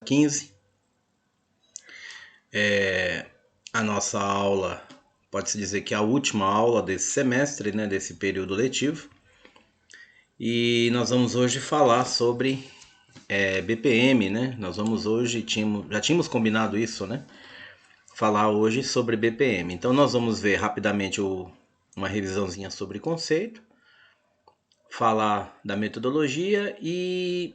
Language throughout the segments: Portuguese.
15. A nossa aula, pode-se dizer que é a última aula desse semestre, né, desse período letivo. E nós vamos hoje falar sobre BPM, né? Nós vamos hoje, já tínhamos combinado isso, né? Falar hoje sobre BPM. Então nós vamos ver rapidamente uma revisãozinha sobre conceito, falar da metodologia e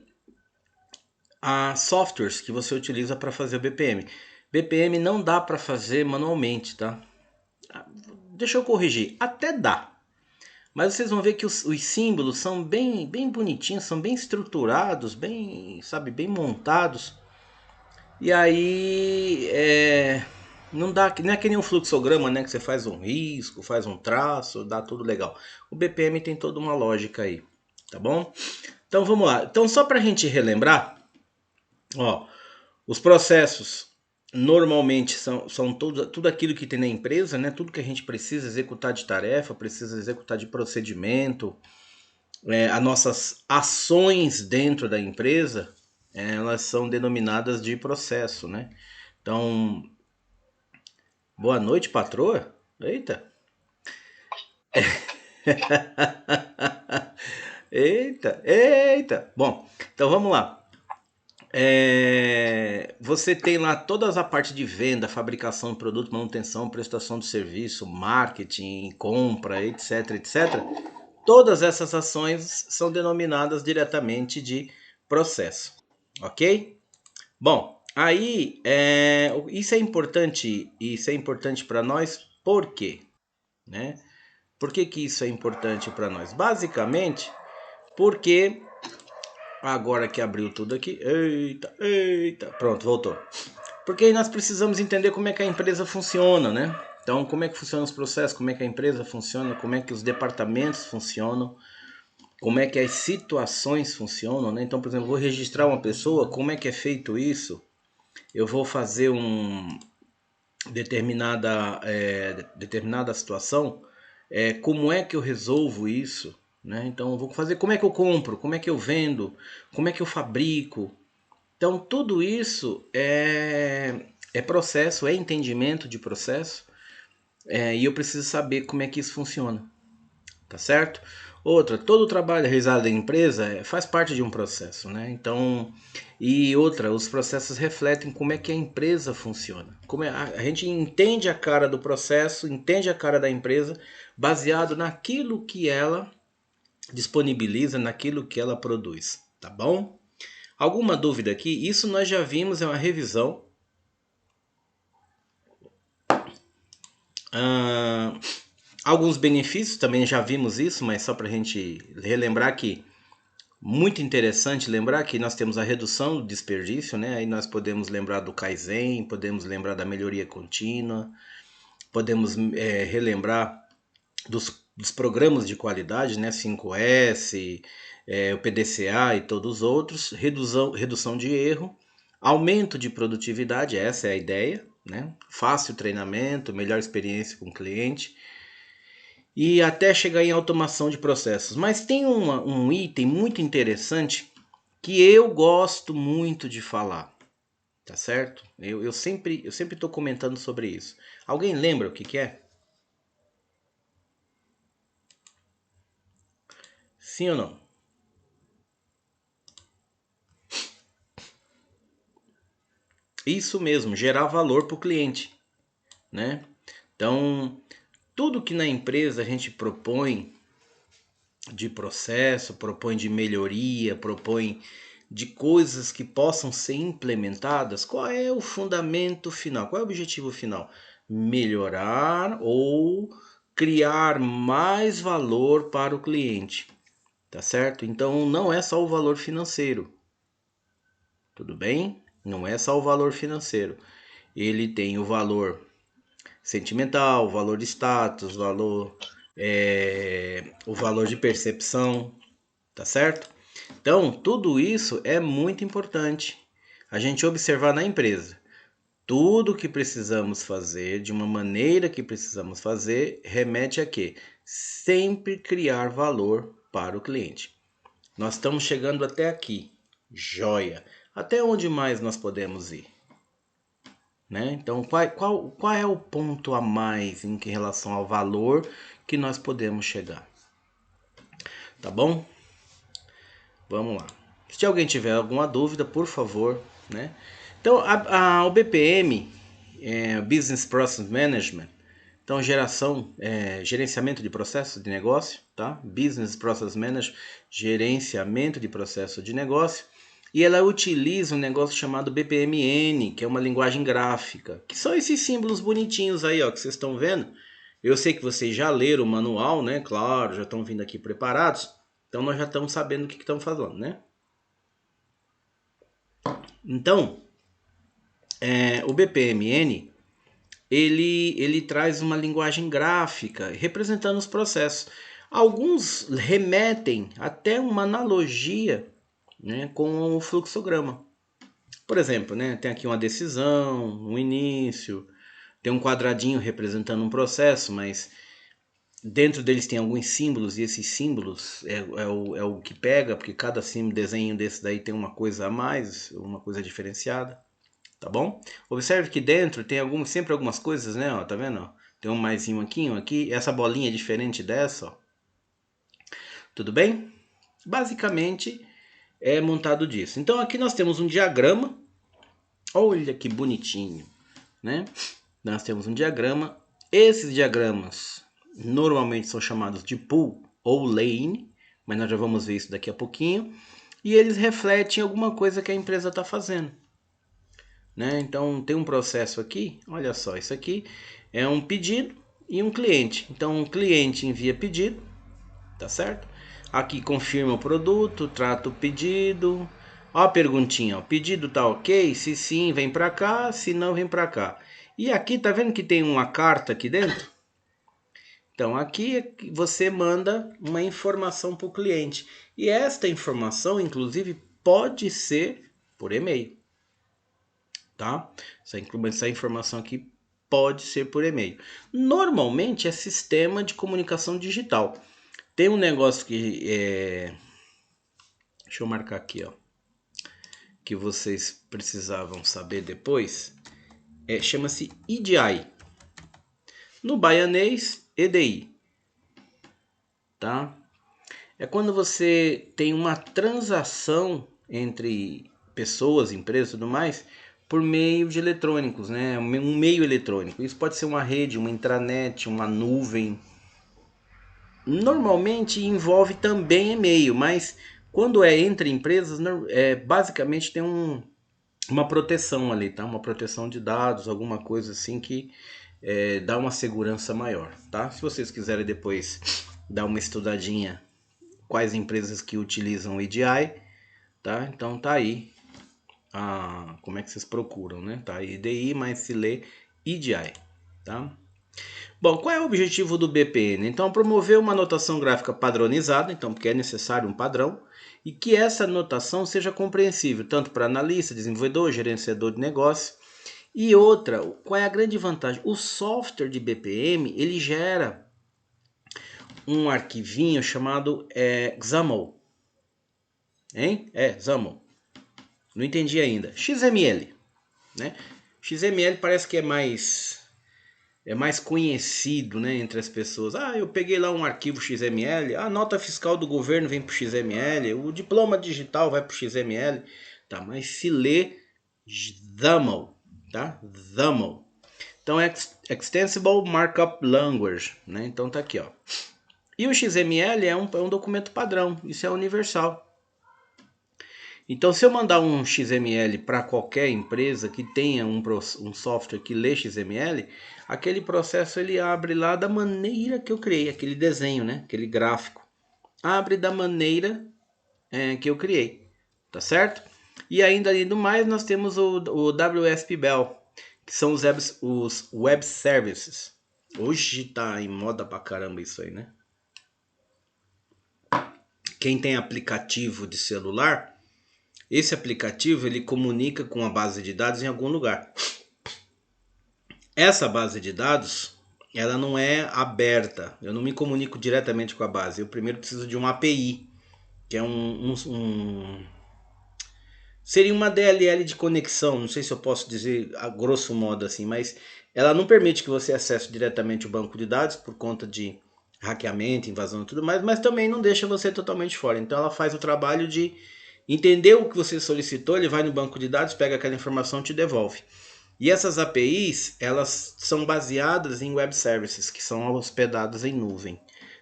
as softwares que você utiliza para fazer o BPM. BPM não dá para fazer manualmente, tá? Deixa eu corrigir, até dá. Mas vocês vão ver que os símbolos são bem bonitinhos, são bem estruturados, bem montados. E aí não é que nem um fluxograma, né? Que você faz um risco, faz um traço, dá tudo legal. O BPM tem toda uma lógica aí, tá bom? Então vamos lá. Então só para a gente relembrar, ó, os processos normalmente são tudo aquilo que tem na empresa, né? Tudo que a gente precisa executar de tarefa, precisa executar de procedimento. As nossas ações dentro da empresa, elas são denominadas de processo, né? Então, boa noite, patroa. Eita. Eita. Bom, então vamos lá. Você tem lá toda a parte de venda, fabricação de produto, manutenção, prestação de serviço, marketing, compra, etc. Todas essas ações são denominadas diretamente de processo, ok? Bom, aí isso é importante para nós, por quê? Né? Por que isso é importante para nós? Basicamente, porque agora que abriu tudo aqui, eita, pronto, voltou. Porque aí nós precisamos entender como é que a empresa funciona, né? Então, como é que funcionam os processos, como é que a empresa funciona, como é que os departamentos funcionam, como é que as situações funcionam, né? Então, por exemplo, vou registrar uma pessoa, como é que é feito isso? Eu vou fazer determinada situação, como é que eu resolvo isso? Né? Então, eu vou fazer como é que eu compro, como é que eu vendo, como é que eu fabrico. Então, tudo isso é processo, é entendimento de processo, e eu preciso saber como é que isso funciona. Tá certo? Outra, todo o trabalho realizado em empresa faz parte de um processo, né? Então, e outra, os processos refletem como é que a empresa funciona. Como a gente entende a cara do processo, entende a cara da empresa, baseado naquilo que ela disponibiliza, naquilo que ela produz, tá bom? Alguma dúvida aqui? Isso nós já vimos, é uma revisão. Alguns benefícios, também já vimos isso, mas só para a gente relembrar que muito interessante lembrar que nós temos a redução do desperdício, né? Aí nós podemos lembrar do Kaizen, podemos lembrar da melhoria contínua, podemos relembrar dos programas de qualidade, né? 5S, o PDCA e todos os outros, redução de erro, aumento de produtividade, essa é a ideia, né? Fácil treinamento, melhor experiência com o cliente, e até chegar em automação de processos. Mas tem um item muito interessante que eu gosto muito de falar, tá certo? Eu sempre estou comentando sobre isso. Alguém lembra o que é? Sim ou não? Isso mesmo, gerar valor para o cliente, né? Então, tudo que na empresa a gente propõe de processo, propõe de melhoria, propõe de coisas que possam ser implementadas, qual é o fundamento final? Qual é o objetivo final? Melhorar ou criar mais valor para o cliente, tá certo? Então não é só o valor financeiro, tudo bem? Não é só o valor financeiro. Ele tem o valor sentimental, o valor de status, o valor de percepção, tá certo? Então, tudo isso é muito importante a gente observar na empresa. Tudo que precisamos fazer, de uma maneira que precisamos fazer, remete a quê? Sempre criar valor para o cliente. Nós estamos chegando até aqui. Joia! Até onde mais nós podemos ir? Né? Então, qual é o ponto a mais em relação ao valor que nós podemos chegar? Tá bom? Vamos lá. Se alguém tiver alguma dúvida, por favor, né? Então, o BPM, Business Process Management, então gerenciamento de processo de negócio, tá? Business Process Management, gerenciamento de processo de negócio. E ela utiliza um negócio chamado BPMN, que é uma linguagem gráfica, que são esses símbolos bonitinhos aí, ó, que vocês estão vendo. Eu sei que vocês já leram o manual, né? Claro, já estão vindo aqui preparados. Então nós já estamos sabendo o que estamos falando, né? Então, o BPMN, ele traz uma linguagem gráfica representando os processos. Alguns remetem até uma analogia, né, com o fluxograma. Por exemplo, né, tem aqui uma decisão, um início, tem um quadradinho representando um processo, mas dentro deles tem alguns símbolos, e esses símbolos é o que pega, porque cada símbolo, desenho desse daí tem uma coisa a mais, uma coisa diferenciada. Tá bom? Observe que dentro tem sempre algumas coisas, né? Ó, tá vendo? Ó? Tem um maisinho aqui, um aqui. Essa bolinha é diferente dessa, ó. Tudo bem? Basicamente é montado disso. Então aqui nós temos um diagrama. Olha que bonitinho, né? Nós temos um diagrama. Esses diagramas normalmente são chamados de pool ou lane, mas nós já vamos ver isso daqui a pouquinho. E eles refletem alguma coisa que a empresa está fazendo. Né? Então tem um processo aqui, olha só, isso aqui é um pedido e um cliente. Então o cliente envia pedido, tá certo? Aqui confirma o produto, trata o pedido. Ó a perguntinha, ó, pedido tá ok? Se sim, vem para cá, se não, vem para cá. E aqui tá vendo que tem uma carta aqui dentro? Então aqui você manda uma informação para o cliente. E esta informação, inclusive, pode ser por e-mail. Tá? Essa informação aqui pode ser por e-mail. Normalmente é sistema de comunicação digital. Tem um negócio que deixa eu marcar aqui, ó, que vocês precisavam saber depois. Chama-se EDI. No baianês, EDI. Tá? É quando você tem uma transação entre pessoas, empresas e tudo mais, por meio de eletrônicos, né? Um meio eletrônico. Isso pode ser uma rede, uma intranet, uma nuvem. Normalmente envolve também e-mail, mas quando é entre empresas, basicamente tem uma proteção ali, tá? Uma proteção de dados, alguma coisa assim que dá uma segurança maior, tá? Se vocês quiserem depois dar uma estudadinha quais empresas que utilizam o EDI, tá? Então tá aí. Como é que vocês procuram, né? Tá aí EDI, mas se lê EDI, tá? Bom, qual é o objetivo do BPN? Então, promover uma notação gráfica padronizada, então porque é necessário um padrão, e que essa notação seja compreensível tanto para analista, desenvolvedor, gerenciador de negócio. E outra, qual é a grande vantagem? O software de BPM, ele gera um arquivinho chamado XAML. Hein? XAML. Não entendi ainda. XML, né? XML parece que é mais conhecido, né, entre as pessoas. Eu peguei lá um arquivo XML, a nota fiscal do governo vem para o XML, o diploma digital vai para o XML, tá? Mas se lê XAML, tá? XAML. Então é Extensible Markup Language, né? Então tá aqui, ó. E o XML é um documento padrão, isso é universal. Então, se eu mandar um XML para qualquer empresa que tenha um software que lê XML, aquele processo ele abre lá da maneira que eu criei, aquele desenho, né? Aquele gráfico. Abre da maneira que eu criei, tá certo? E ainda além do mais, nós temos o WSP Bell, que são os web services. Hoje tá em moda pra caramba isso aí, né? Quem tem aplicativo de celular, esse aplicativo ele comunica com a base de dados em algum lugar. Essa base de dados, ela não é aberta. Eu não me comunico diretamente com a base. Eu primeiro preciso de uma API, que é Seria uma DLL de conexão, não sei se eu posso dizer a grosso modo assim, mas ela não permite que você acesse diretamente o banco de dados por conta de hackeamento, invasão e tudo mais, mas também não deixa você totalmente fora. Então ela faz o trabalho de entender o que você solicitou, ele vai no banco de dados, pega aquela informação e te devolve. E essas APIs, elas são baseadas em web services, que são hospedadas em nuvem.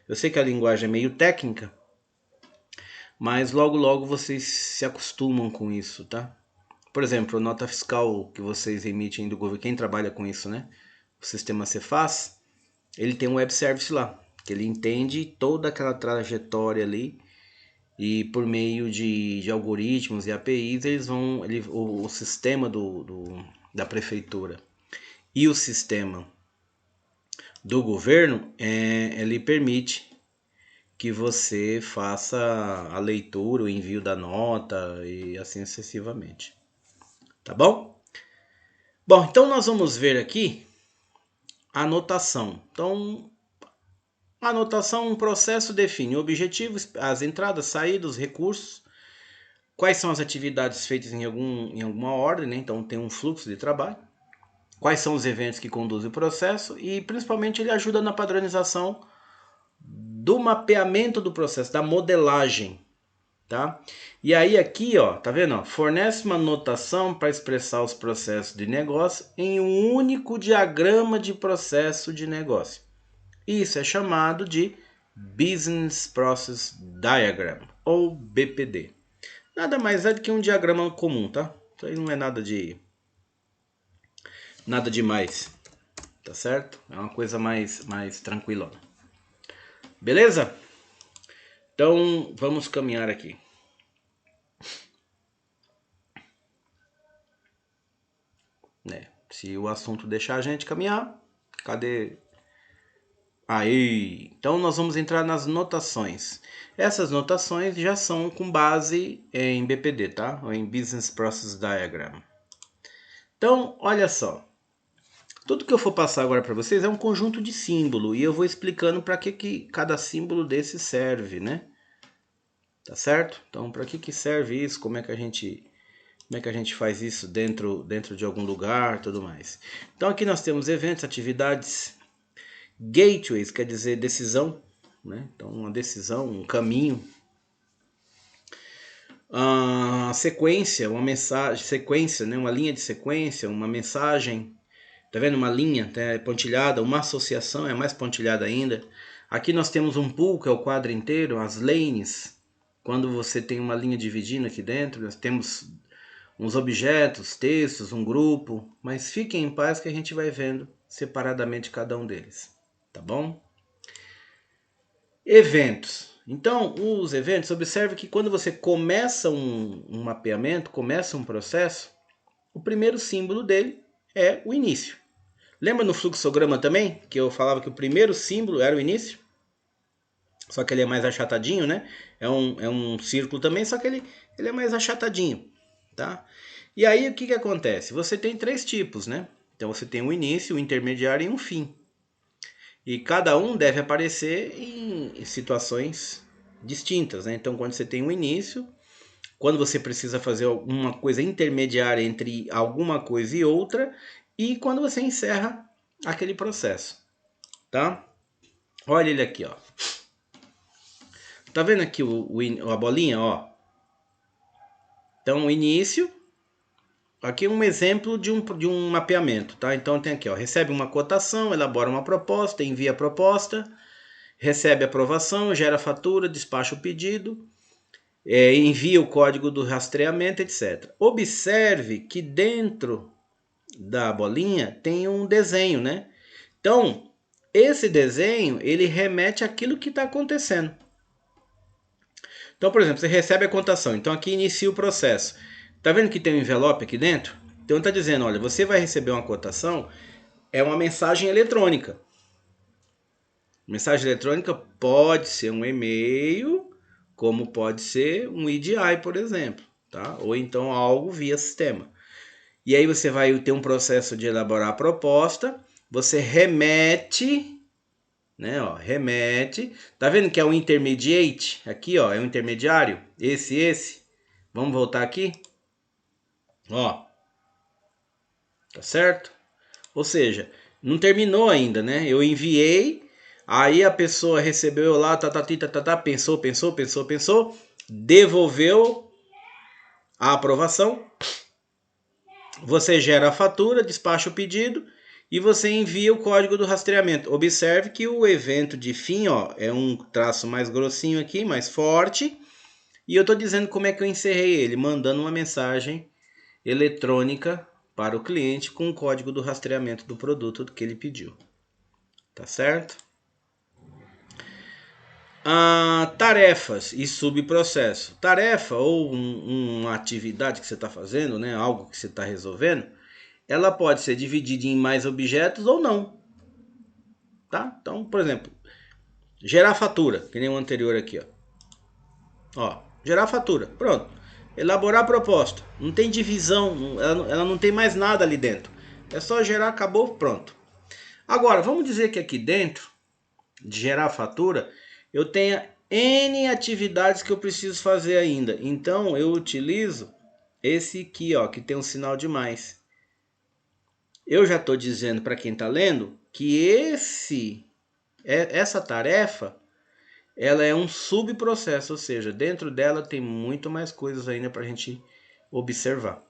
Eu sei que a linguagem é meio técnica, mas logo logo vocês se acostumam com isso, tá? Por exemplo, a nota fiscal que vocês emitem do governo, quem trabalha com isso, né? O sistema Cefaz, ele tem um web service lá, que ele entende toda aquela trajetória ali e por meio de algoritmos e APIs, o sistema da prefeitura e o sistema do governo, ele permite que você faça a leitura, o envio da nota e assim sucessivamente. Tá bom? Bom, então nós vamos ver aqui a notação. Então, a notação, um processo define objetivos, as entradas, saídas, os recursos, quais são as atividades feitas em alguma ordem, né? Então tem um fluxo de trabalho, quais são os eventos que conduzem o processo e principalmente ele ajuda na padronização do mapeamento do processo, da modelagem, tá? E aí aqui, ó, tá vendo? Ó, fornece uma notação para expressar os processos de negócio em um único diagrama de processo de negócio. Isso é chamado de Business Process Diagram, ou BPD. Nada mais é do que um diagrama comum, tá? Isso aí não é nada demais, tá certo? É uma coisa mais tranquila. Beleza? Então, vamos caminhar aqui. Né? Se o assunto deixar a gente caminhar, cadê? Aí, então nós vamos entrar nas notações. Essas notações já são com base em BPD, tá? Ou em Business Process Diagram. Então, olha só. Tudo que eu for passar agora para vocês é um conjunto de símbolo e eu vou explicando para que cada símbolo desse serve, né? Tá certo? Então, para que serve isso? Como é que a gente faz isso dentro de algum lugar, tudo mais. Então, aqui nós temos eventos, atividades, gateways, quer dizer decisão, né? Então, uma decisão, um caminho. A sequência, uma mensagem, sequência, né? Uma linha de sequência, uma mensagem. Tá vendo? Uma linha pontilhada, uma associação é mais pontilhada ainda. Aqui nós temos um pool, que é o quadro inteiro, as lanes. Quando você tem uma linha dividindo aqui dentro, nós temos uns objetos, textos, um grupo. Mas fiquem em paz que a gente vai vendo separadamente cada um deles. Tá bom? Eventos. Então, os eventos, observe que quando você começa um mapeamento, começa um processo, o primeiro símbolo dele é o início. Lembra no fluxograma também, que eu falava que o primeiro símbolo era o início? Só que ele é mais achatadinho, né? É um círculo também, só que ele é mais achatadinho, tá? E aí o que acontece? Você tem três tipos, né? Então você tem um início, um intermediário e um fim. E cada um deve aparecer em situações distintas, né? Então quando você tem um início, quando você precisa fazer alguma coisa intermediária entre alguma coisa e outra, e quando você encerra aquele processo, tá? Olha ele aqui, ó. Tá vendo aqui a bolinha, ó? Então, o início. Aqui é um exemplo de um mapeamento, tá? Então tem aqui, ó. Recebe uma cotação, elabora uma proposta, envia a proposta, recebe a aprovação, gera a fatura, despacha o pedido, envia o código do rastreamento, etc. Observe que dentro da bolinha tem um desenho, né? Então, esse desenho, ele remete àquilo que está acontecendo. Então, por exemplo, você recebe a cotação. Então, aqui inicia o processo. Tá vendo que tem um envelope aqui dentro? Então, está dizendo, olha, você vai receber uma cotação, é uma mensagem eletrônica. Mensagem eletrônica pode ser um e-mail, como pode ser um EDI, por exemplo, tá? Ou então algo via sistema. E aí você vai ter um processo de elaborar a proposta, você remete, né, ó, remete. Tá vendo que é o intermediate? Aqui, ó, é o intermediário. Esse. Vamos voltar aqui. Ó, tá certo? Ou seja, não terminou ainda, né? Eu enviei, aí a pessoa recebeu lá, pensou, devolveu a aprovação, você gera a fatura, despacha o pedido e você envia o código do rastreamento. Observe que o evento de fim, ó, é um traço mais grossinho aqui, mais forte, e eu estou dizendo como é que eu encerrei ele, mandando uma mensagem eletrônica para o cliente com o código do rastreamento do produto que ele pediu. Tá certo? Tarefas e subprocesso. Tarefa ou uma atividade que você está fazendo, né, algo que você está resolvendo, ela pode ser dividida em mais objetos ou não. Tá? Então, por exemplo, gerar fatura, que nem o anterior aqui. Gerar fatura. Pronto. Elaborar proposta. Não tem divisão, ela não tem mais nada ali dentro. É só gerar, acabou, pronto. Agora, vamos dizer que aqui dentro de gerar fatura, eu tenha N atividades que eu preciso fazer ainda. Então, eu utilizo esse aqui, ó, que tem um sinal de mais. Eu já estou dizendo para quem está lendo que essa tarefa, ela é um subprocesso, ou seja, dentro dela tem muito mais coisas ainda para a gente observar,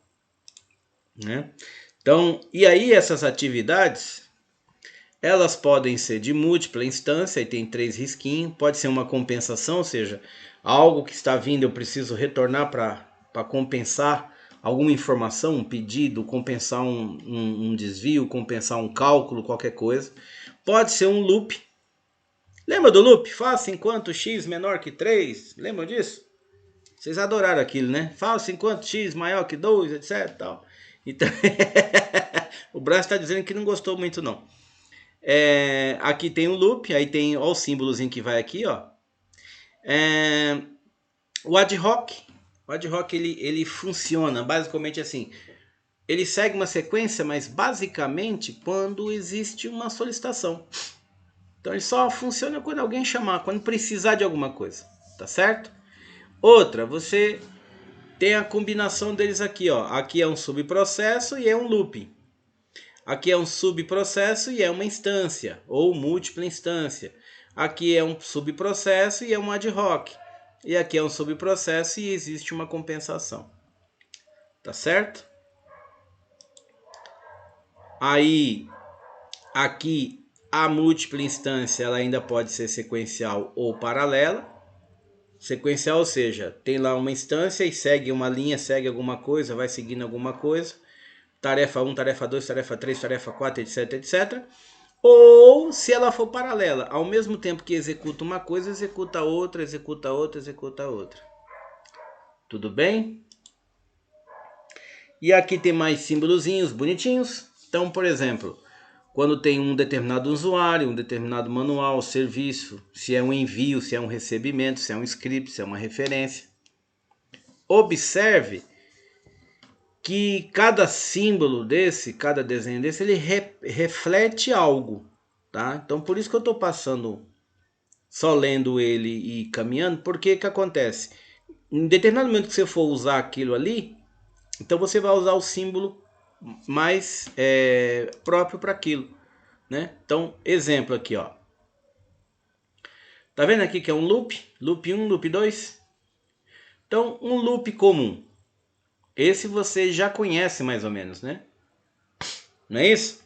né? Então, e aí essas atividades, elas podem ser de múltipla instância, e tem 3 risquinhos, pode ser uma compensação, ou seja, algo que está vindo eu preciso retornar para compensar alguma informação, um pedido, compensar um desvio, compensar um cálculo, qualquer coisa. Pode ser um loop. Lembra do loop? Faça enquanto x menor que 3. Lembram disso? Vocês adoraram aquilo, né? Faça enquanto x maior que 2, etc. Tal. Então, o Brás está dizendo que não gostou muito, não. Aqui tem um loop, aí tem ó, o símbolozinho que vai aqui, ó. O ad hoc. O ad hoc ele funciona basicamente assim. Ele segue uma sequência, mas basicamente quando existe uma solicitação. Então ele só funciona quando alguém chamar, quando precisar de alguma coisa, tá certo? Outra, você tem a combinação deles aqui, ó. Aqui é um subprocesso e é um looping. Aqui é um subprocesso e é uma instância, ou múltipla instância. Aqui é um subprocesso e é um ad hoc. E aqui é um subprocesso e existe uma compensação. Tá certo? Aí, aqui, a múltipla instância ela ainda pode ser sequencial ou paralela. Sequencial, ou seja, tem lá uma instância e segue uma linha, segue alguma coisa, vai seguindo alguma coisa. Tarefa 1, tarefa 2, tarefa 3, tarefa 4, etc, etc. Ou se ela for paralela, ao mesmo tempo que executa uma coisa, executa outra, executa outra, executa outra. Tudo bem? E aqui tem mais símbolozinhos bonitinhos. Então, por exemplo, quando tem um determinado usuário, um determinado manual, serviço, se é um envio, se é um recebimento, se é um script, se é uma referência. Observe que cada símbolo desse, cada desenho desse, ele reflete algo, tá? Então, por isso que eu estou passando, só lendo ele e caminhando, porque que acontece? Em determinado momento que você for usar aquilo ali, então você vai usar o símbolo mais próprio para aquilo, né? Então, exemplo aqui, ó. Tá vendo aqui que é um loop? Loop 1, loop 2. Então, um loop comum. Esse você já conhece mais ou menos, né? Não é isso?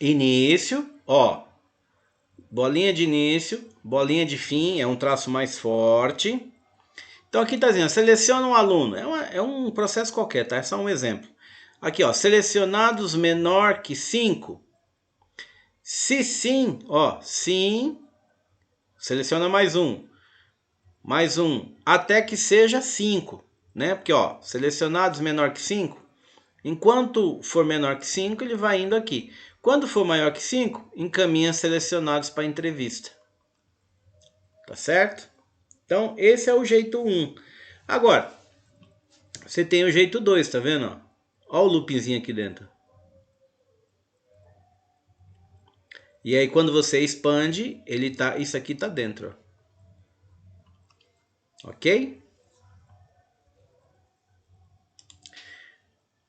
Início, ó. Bolinha de início, bolinha de fim, é um traço mais forte. Então aqui está dizendo, seleciona um aluno. É um processo qualquer, tá? É só um exemplo. Aqui, ó, selecionados menor que 5. Se sim, ó, sim, seleciona mais um. Mais um, até que seja 5, né? Porque, ó, selecionados menor que 5. Enquanto for menor que 5, ele vai indo aqui. Quando for maior que 5, encaminha selecionados para entrevista. Tá certo? Então, esse é o jeito 1. Agora, você tem o jeito 2, tá vendo? Olha o loopzinho aqui dentro. E aí, quando você expande, isso aqui tá dentro. Ok?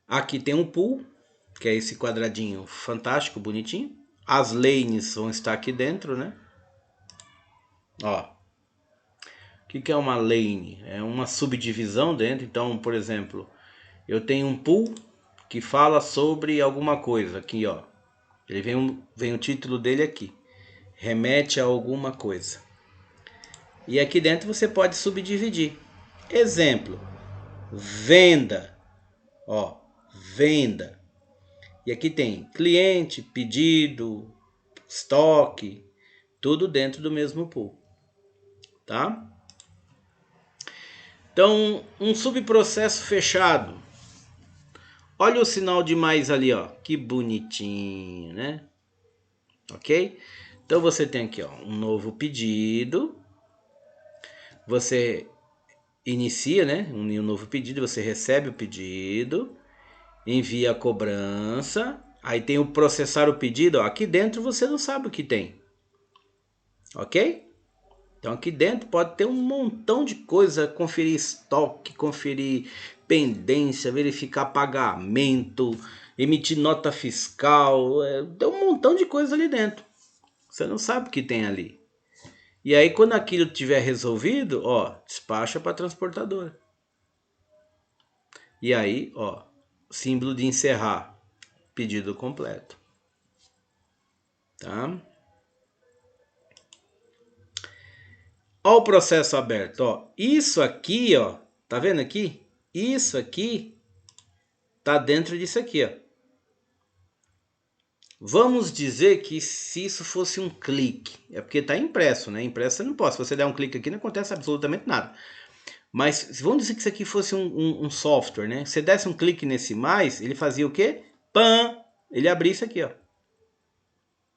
Aqui tem um pool, que é esse quadradinho fantástico, bonitinho. As lanes vão estar aqui dentro, né? Ó, o que é uma lane? É uma subdivisão dentro. Então, por exemplo, eu tenho um pool que fala sobre alguma coisa. Aqui, ó. Ele vem o título dele aqui. Remete a alguma coisa. E aqui dentro você pode subdividir. Exemplo, venda. Ó, venda. E aqui tem cliente, pedido, estoque, tudo dentro do mesmo pool. Tá? Então, um subprocesso fechado. Olha o sinal de mais ali, ó. Que bonitinho, né? Ok? Então você tem aqui, ó, um novo pedido. Você inicia, né? Um novo pedido, você recebe o pedido, envia a cobrança. Aí tem o processar o pedido, ó. Aqui dentro você não sabe o que tem. Ok? Então aqui dentro pode ter um montão de coisa, conferir estoque, conferir pendência, verificar pagamento, emitir nota fiscal, tem um montão de coisa ali dentro. Você não sabe o que tem ali. E aí quando aquilo tiver resolvido, ó, despacha para a transportadora. E aí, ó, símbolo de encerrar, pedido completo. Tá? Ó o processo aberto, ó. Isso aqui, ó, tá vendo aqui? Isso aqui tá dentro disso aqui, ó. Vamos dizer que se isso fosse um clique, é porque tá impresso, né? Impresso você não pode. Se você der um clique aqui, não acontece absolutamente nada. Mas vamos dizer que isso aqui fosse um software, né? Você desse um clique nesse mais, ele fazia o quê? Pam! Ele abria isso aqui, ó.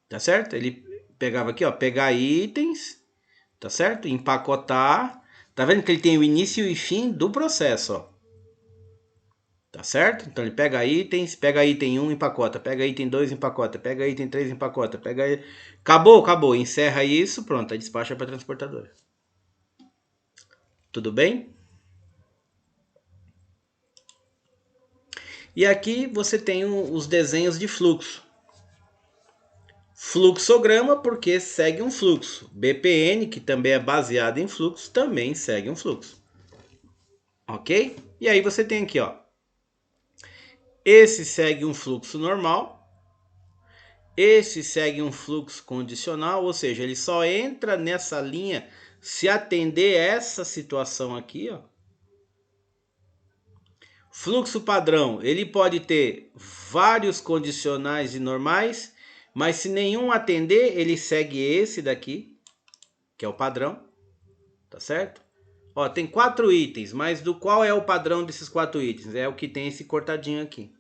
Tá certo? Ele pegava aqui, ó, pegar itens, tá certo? Empacotar. Tá vendo que ele tem o início e fim do processo, ó. Tá certo? Então ele pega itens, pega item 1, empacota, pega item 2, empacota, pega item 3, empacota, pega... Acabou. Encerra isso, pronto, aí despacha para transportadora. Tudo bem? E aqui você tem os desenhos de fluxo. Fluxograma porque segue um fluxo. BPN, que também é baseado em fluxo, também segue um fluxo. Ok? E aí você tem aqui, ó. Esse segue um fluxo normal. Esse segue um fluxo condicional, ou seja, ele só entra nessa linha se atender essa situação aqui, ó. Fluxo padrão, ele pode ter vários condicionais e normais, mas se nenhum atender, ele segue esse daqui, que é o padrão, tá certo? Ó, tem 4 itens, mas do qual é o padrão desses 4 itens? É o que tem esse cortadinho aqui.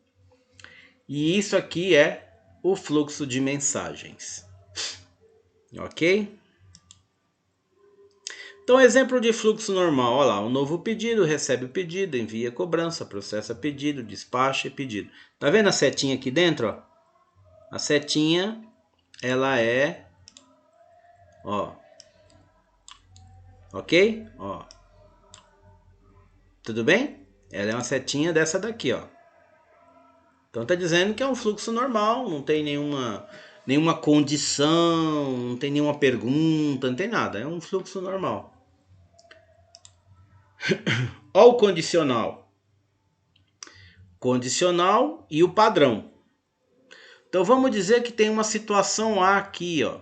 E isso aqui é o fluxo de mensagens. Ok? Então, exemplo de fluxo normal, olha lá, um novo pedido, recebe o pedido, envia cobrança, processa pedido, despacha pedido. Tá vendo a setinha aqui dentro, ó? A setinha, ela é, ó, ok? Ó, tudo bem? Ela é uma setinha dessa daqui, ó. Então tá dizendo que é um fluxo normal, não tem nenhuma condição, não tem nenhuma pergunta, não tem nada, é um fluxo normal. Ó o condicional. Condicional e o padrão. Então vamos dizer que tem uma situação A aqui, ó.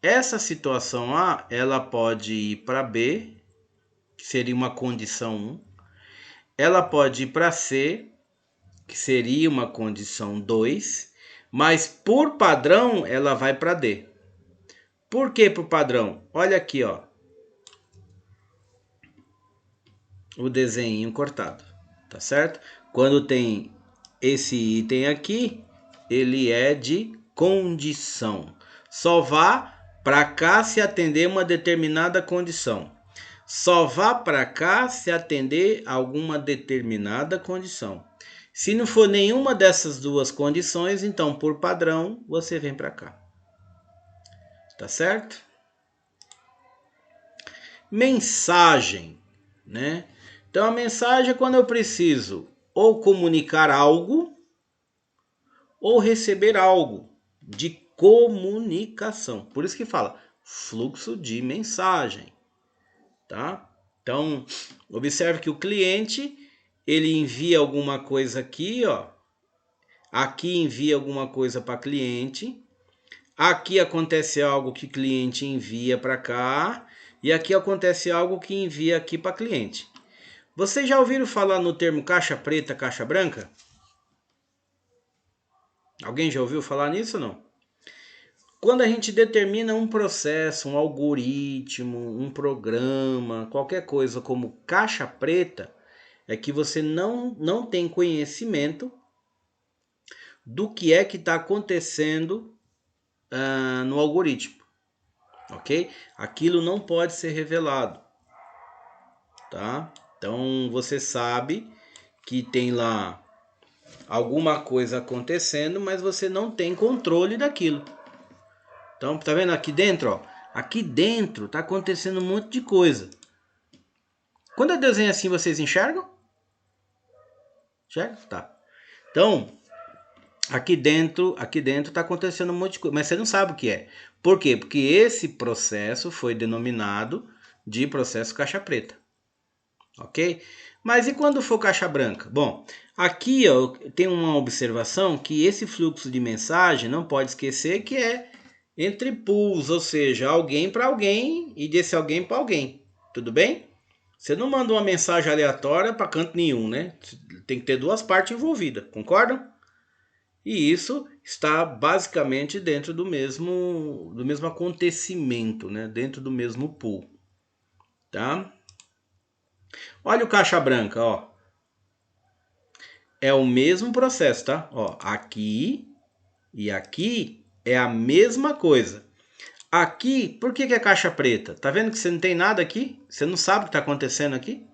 Essa situação A, ela pode ir para B, que seria uma condição 1. Ela pode ir para C, que seria uma condição 2. Mas por padrão, ela vai para D. Por que por padrão? Olha aqui, ó. O desenho cortado, tá certo? Quando tem esse item aqui, ele é de condição. Só vá para cá se atender uma determinada condição. Só vá para cá se atender alguma determinada condição. Se não for nenhuma dessas duas condições, então por padrão você vem para cá. Tá certo? Mensagem, né? Então a mensagem é quando eu preciso ou comunicar algo ou receber algo, de comunicação. Por isso que fala fluxo de mensagem, tá? Então, observe que o cliente, ele envia alguma coisa aqui, ó. Aqui envia alguma coisa para cliente. Aqui acontece algo que cliente envia para cá. E aqui acontece algo que envia aqui para cliente. Vocês já ouviram falar no termo caixa preta, caixa branca? Alguém já ouviu falar nisso ou não? Quando a gente determina um processo, um algoritmo, um programa, qualquer coisa como caixa preta, é que você não tem conhecimento do que é que está acontecendo no algoritmo, ok? Aquilo não pode ser revelado, tá? Então você sabe que tem lá alguma coisa acontecendo, mas você não tem controle daquilo. Então, tá vendo aqui dentro, ó? Aqui dentro tá acontecendo um monte de coisa. Quando eu desenho assim, vocês enxergam? Enxergam? Tá. Então, aqui dentro tá acontecendo um monte de coisa, mas você não sabe o que é. Por quê? Porque esse processo foi denominado de processo caixa preta. Ok? Mas e quando for caixa branca? Bom, aqui ó, tem uma observação que esse fluxo de mensagem, não pode esquecer que é entre pools, ou seja, alguém para alguém e desse alguém para alguém. Tudo bem? Você não manda uma mensagem aleatória para canto nenhum, né? Tem que ter duas partes envolvidas, concordam? E isso está basicamente dentro do mesmo acontecimento, né? Dentro do mesmo pool, tá? Olha o caixa branca, ó. É o mesmo processo, tá? Ó, aqui e aqui é a mesma coisa. Aqui, por que é caixa preta? Tá vendo que você não tem nada aqui? Você não sabe o que está acontecendo aqui?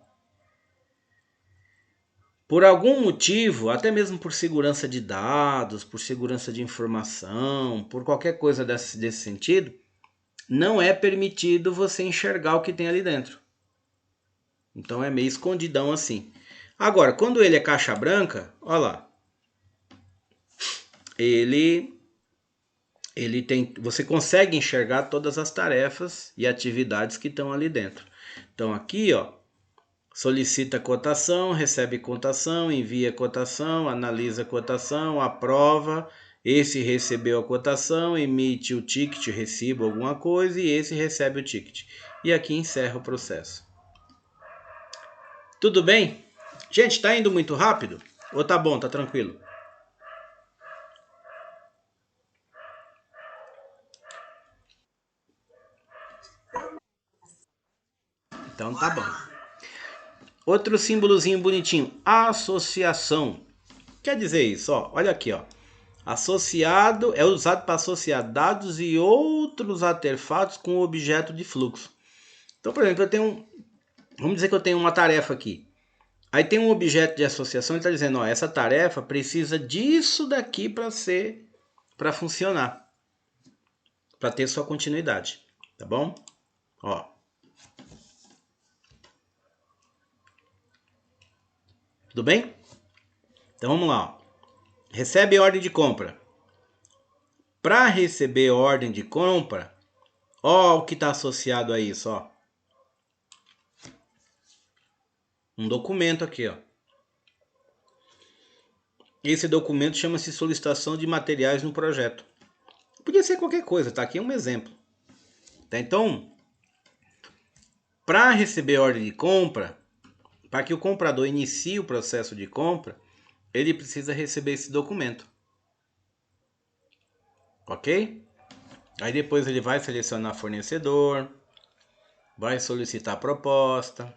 Por algum motivo, até mesmo por segurança de dados, por segurança de informação, por qualquer coisa desse sentido, não é permitido você enxergar o que tem ali dentro. Então é meio escondidão assim. Agora, quando ele é caixa branca, olha lá. Ele tem, você consegue enxergar todas as tarefas e atividades que estão ali dentro. Então aqui, ó, solicita cotação, recebe cotação, envia cotação, analisa cotação, aprova, esse recebeu a cotação, emite o ticket, recibo alguma coisa e esse recebe o ticket. E aqui encerra o processo. Tudo bem? Gente, tá indo muito rápido? Ou tá bom, tá tranquilo? Então tá bom. Outro símbolozinho bonitinho, associação. Quer dizer isso, ó, olha aqui, ó. Associado é usado para associar dados e outros artefatos com o objeto de fluxo. Então, por exemplo, vamos dizer que eu tenho uma tarefa aqui. Aí tem um objeto de associação e está dizendo, ó, essa tarefa precisa disso daqui para funcionar, para ter sua continuidade, tá bom? Ó. Tudo bem? Então vamos lá, ó. Recebe ordem de compra. Para receber ordem de compra, ó o que está associado a isso, ó. Um documento aqui, ó. Esse documento chama-se solicitação de materiais no projeto. Podia ser qualquer coisa, tá? Aqui é um exemplo. Tá? Então, para receber ordem de compra, para que o comprador inicie o processo de compra, ele precisa receber esse documento. Ok? Aí depois ele vai selecionar fornecedor, vai solicitar a proposta,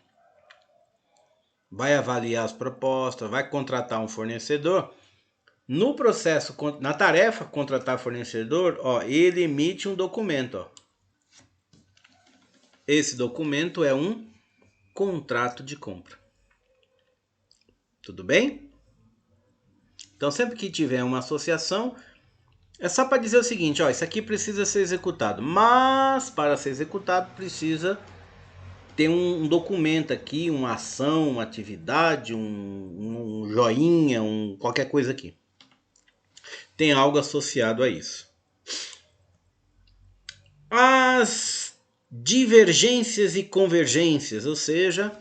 vai avaliar as propostas, vai contratar um fornecedor. No processo, na tarefa contratar fornecedor, ó, ele emite um documento. Ó. Esse documento é um contrato de compra. Tudo bem? Então, sempre que tiver uma associação, é só para dizer o seguinte, ó, isso aqui precisa ser executado, mas para ser executado precisa ter um documento aqui, uma ação, uma atividade, um joinha, qualquer coisa aqui. Tem algo associado a isso. As divergências e convergências, ou seja,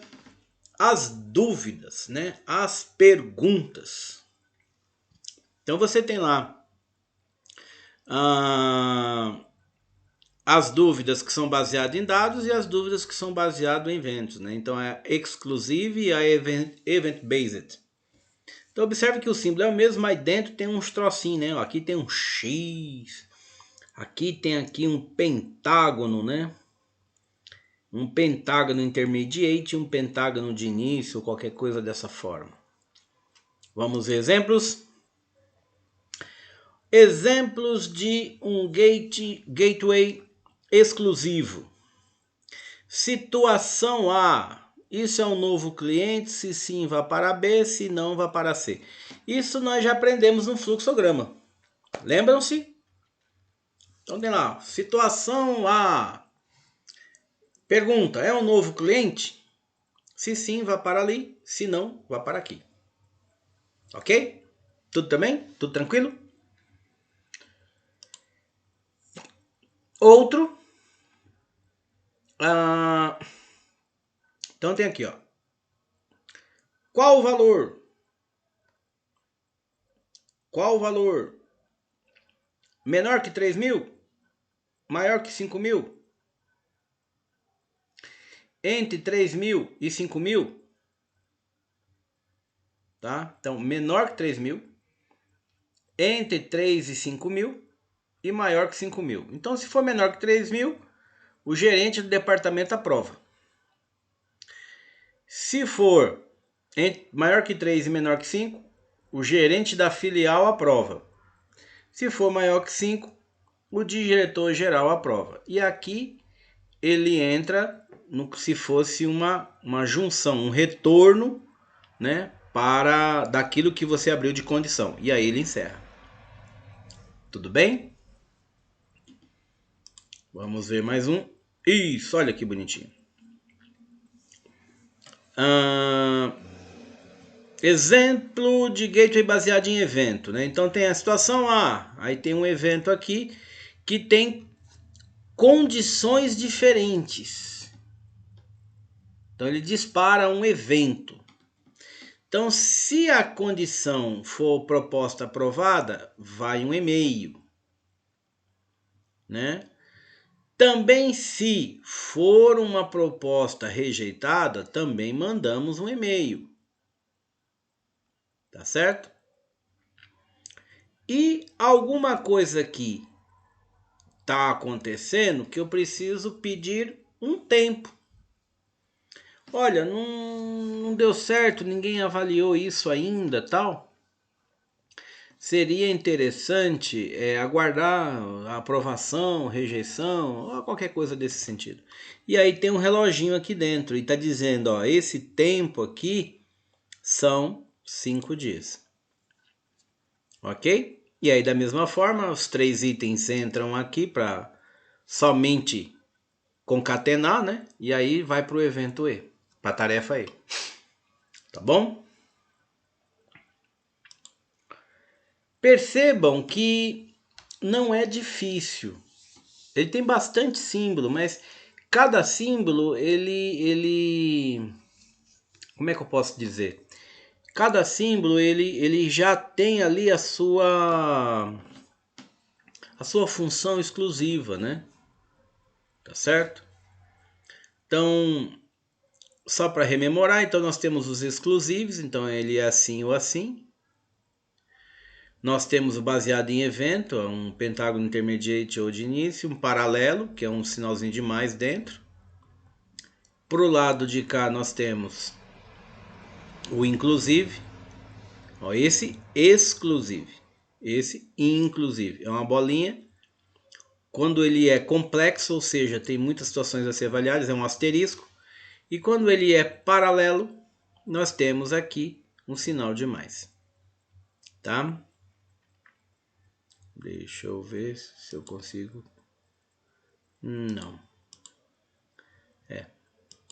as dúvidas, né? As perguntas. Então você tem lá as dúvidas que são baseadas em dados e as dúvidas que são baseadas em eventos, né? Então é exclusive e a event-based. Então observe que o símbolo é o mesmo, mas dentro tem uns trocinhos, né? Aqui tem um X, aqui tem aqui um pentágono, né? Um pentágono intermediate, um pentágono de início, qualquer coisa dessa forma. Vamos ver exemplos? Exemplos de um gateway exclusivo. Situação A. Isso é um novo cliente, se sim, vá para B, se não, vá para C. Isso nós já aprendemos no fluxograma. Lembram-se? Então tem lá, situação A. Pergunta, é um novo cliente? Se sim, vá para ali, se não, vá para aqui. Ok? Tudo também? Tudo tranquilo? Outro. Então tem aqui, ó. Qual o valor? Qual o valor? Menor que 3.000? Maior que 5.000? Entre 3.000 e 5.000? Tá? Então, menor que 3.000, entre 3 e 5.000 e maior que 5.000. Então, se for menor que 3.000, o gerente do departamento aprova. Se for maior que 3 e menor que 5, o gerente da filial aprova. Se for maior que 5, o diretor-geral aprova. E aqui ele entra no se fosse uma junção, um retorno, né, para daquilo que você abriu de condição. E aí ele encerra. Tudo bem? Vamos ver mais um. Isso, olha que bonitinho. Exemplo de gateway baseado em evento, né? Então tem a situação A, aí tem um evento aqui que tem condições diferentes. Então ele dispara um evento. Então se a condição for proposta aprovada, vai um e-mail, né? Também se for uma proposta rejeitada, também mandamos um e-mail. Tá certo? E alguma coisa que está acontecendo que eu preciso pedir um tempo. Olha, não deu certo, ninguém avaliou isso ainda, tal. Seria interessante aguardar a aprovação, rejeição, ou qualquer coisa desse sentido. E aí tem um reloginho aqui dentro e está dizendo, ó, esse tempo aqui são 5 dias. Ok? E aí da mesma forma, os 3 itens entram aqui para somente concatenar, né? E aí vai para o evento E, para a tarefa E. Tá bom? Percebam que não é difícil. Ele tem bastante símbolo, mas cada símbolo, como é que eu posso dizer? Cada símbolo, ele já tem ali a sua função exclusiva, né? Tá certo? Então, só para rememorar, então nós temos os exclusivos, então ele é assim ou assim. Nós temos o baseado em evento, um pentágono intermediate ou de início, um paralelo, que é um sinalzinho de mais dentro. Para o lado de cá nós temos o inclusive, ó, esse exclusive, esse inclusive, é uma bolinha. Quando ele é complexo, ou seja, tem muitas situações a ser avaliadas, é um asterisco. E quando ele é paralelo, nós temos aqui um sinal de mais. Tá? Deixa eu ver se eu consigo. Não.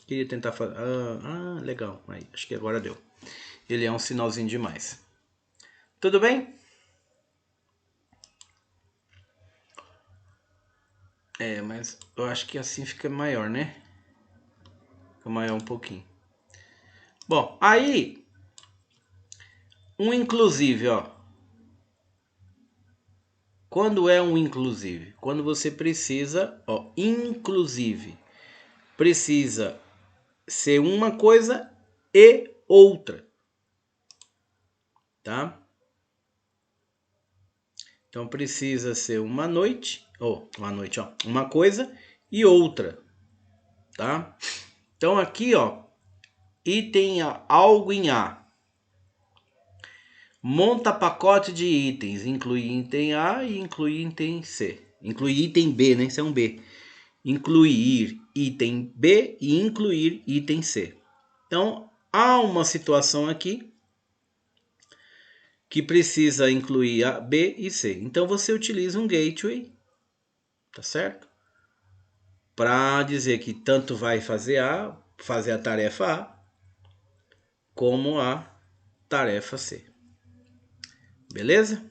Queria tentar fazer. Legal. Aí, acho que agora deu. Ele é um sinalzinho de mais. Tudo bem? É, mas eu acho que assim fica maior, né? Fica maior um pouquinho. Bom, aí um inclusive, ó. Quando é um inclusive? Quando você precisa, ó, inclusive, precisa ser uma coisa e outra, tá? Então precisa ser uma noite, ou uma noite, ó, uma coisa e outra, tá? Então aqui, ó, item algo em A. Monta pacote de itens, inclui item A e inclui item C. Inclui item B, né? Isso é um B. Incluir item B e incluir item C. Então, há uma situação aqui que precisa incluir a B e C. Então, você utiliza um gateway, tá certo? Para dizer que tanto vai fazer a tarefa A, como a tarefa C. Beleza?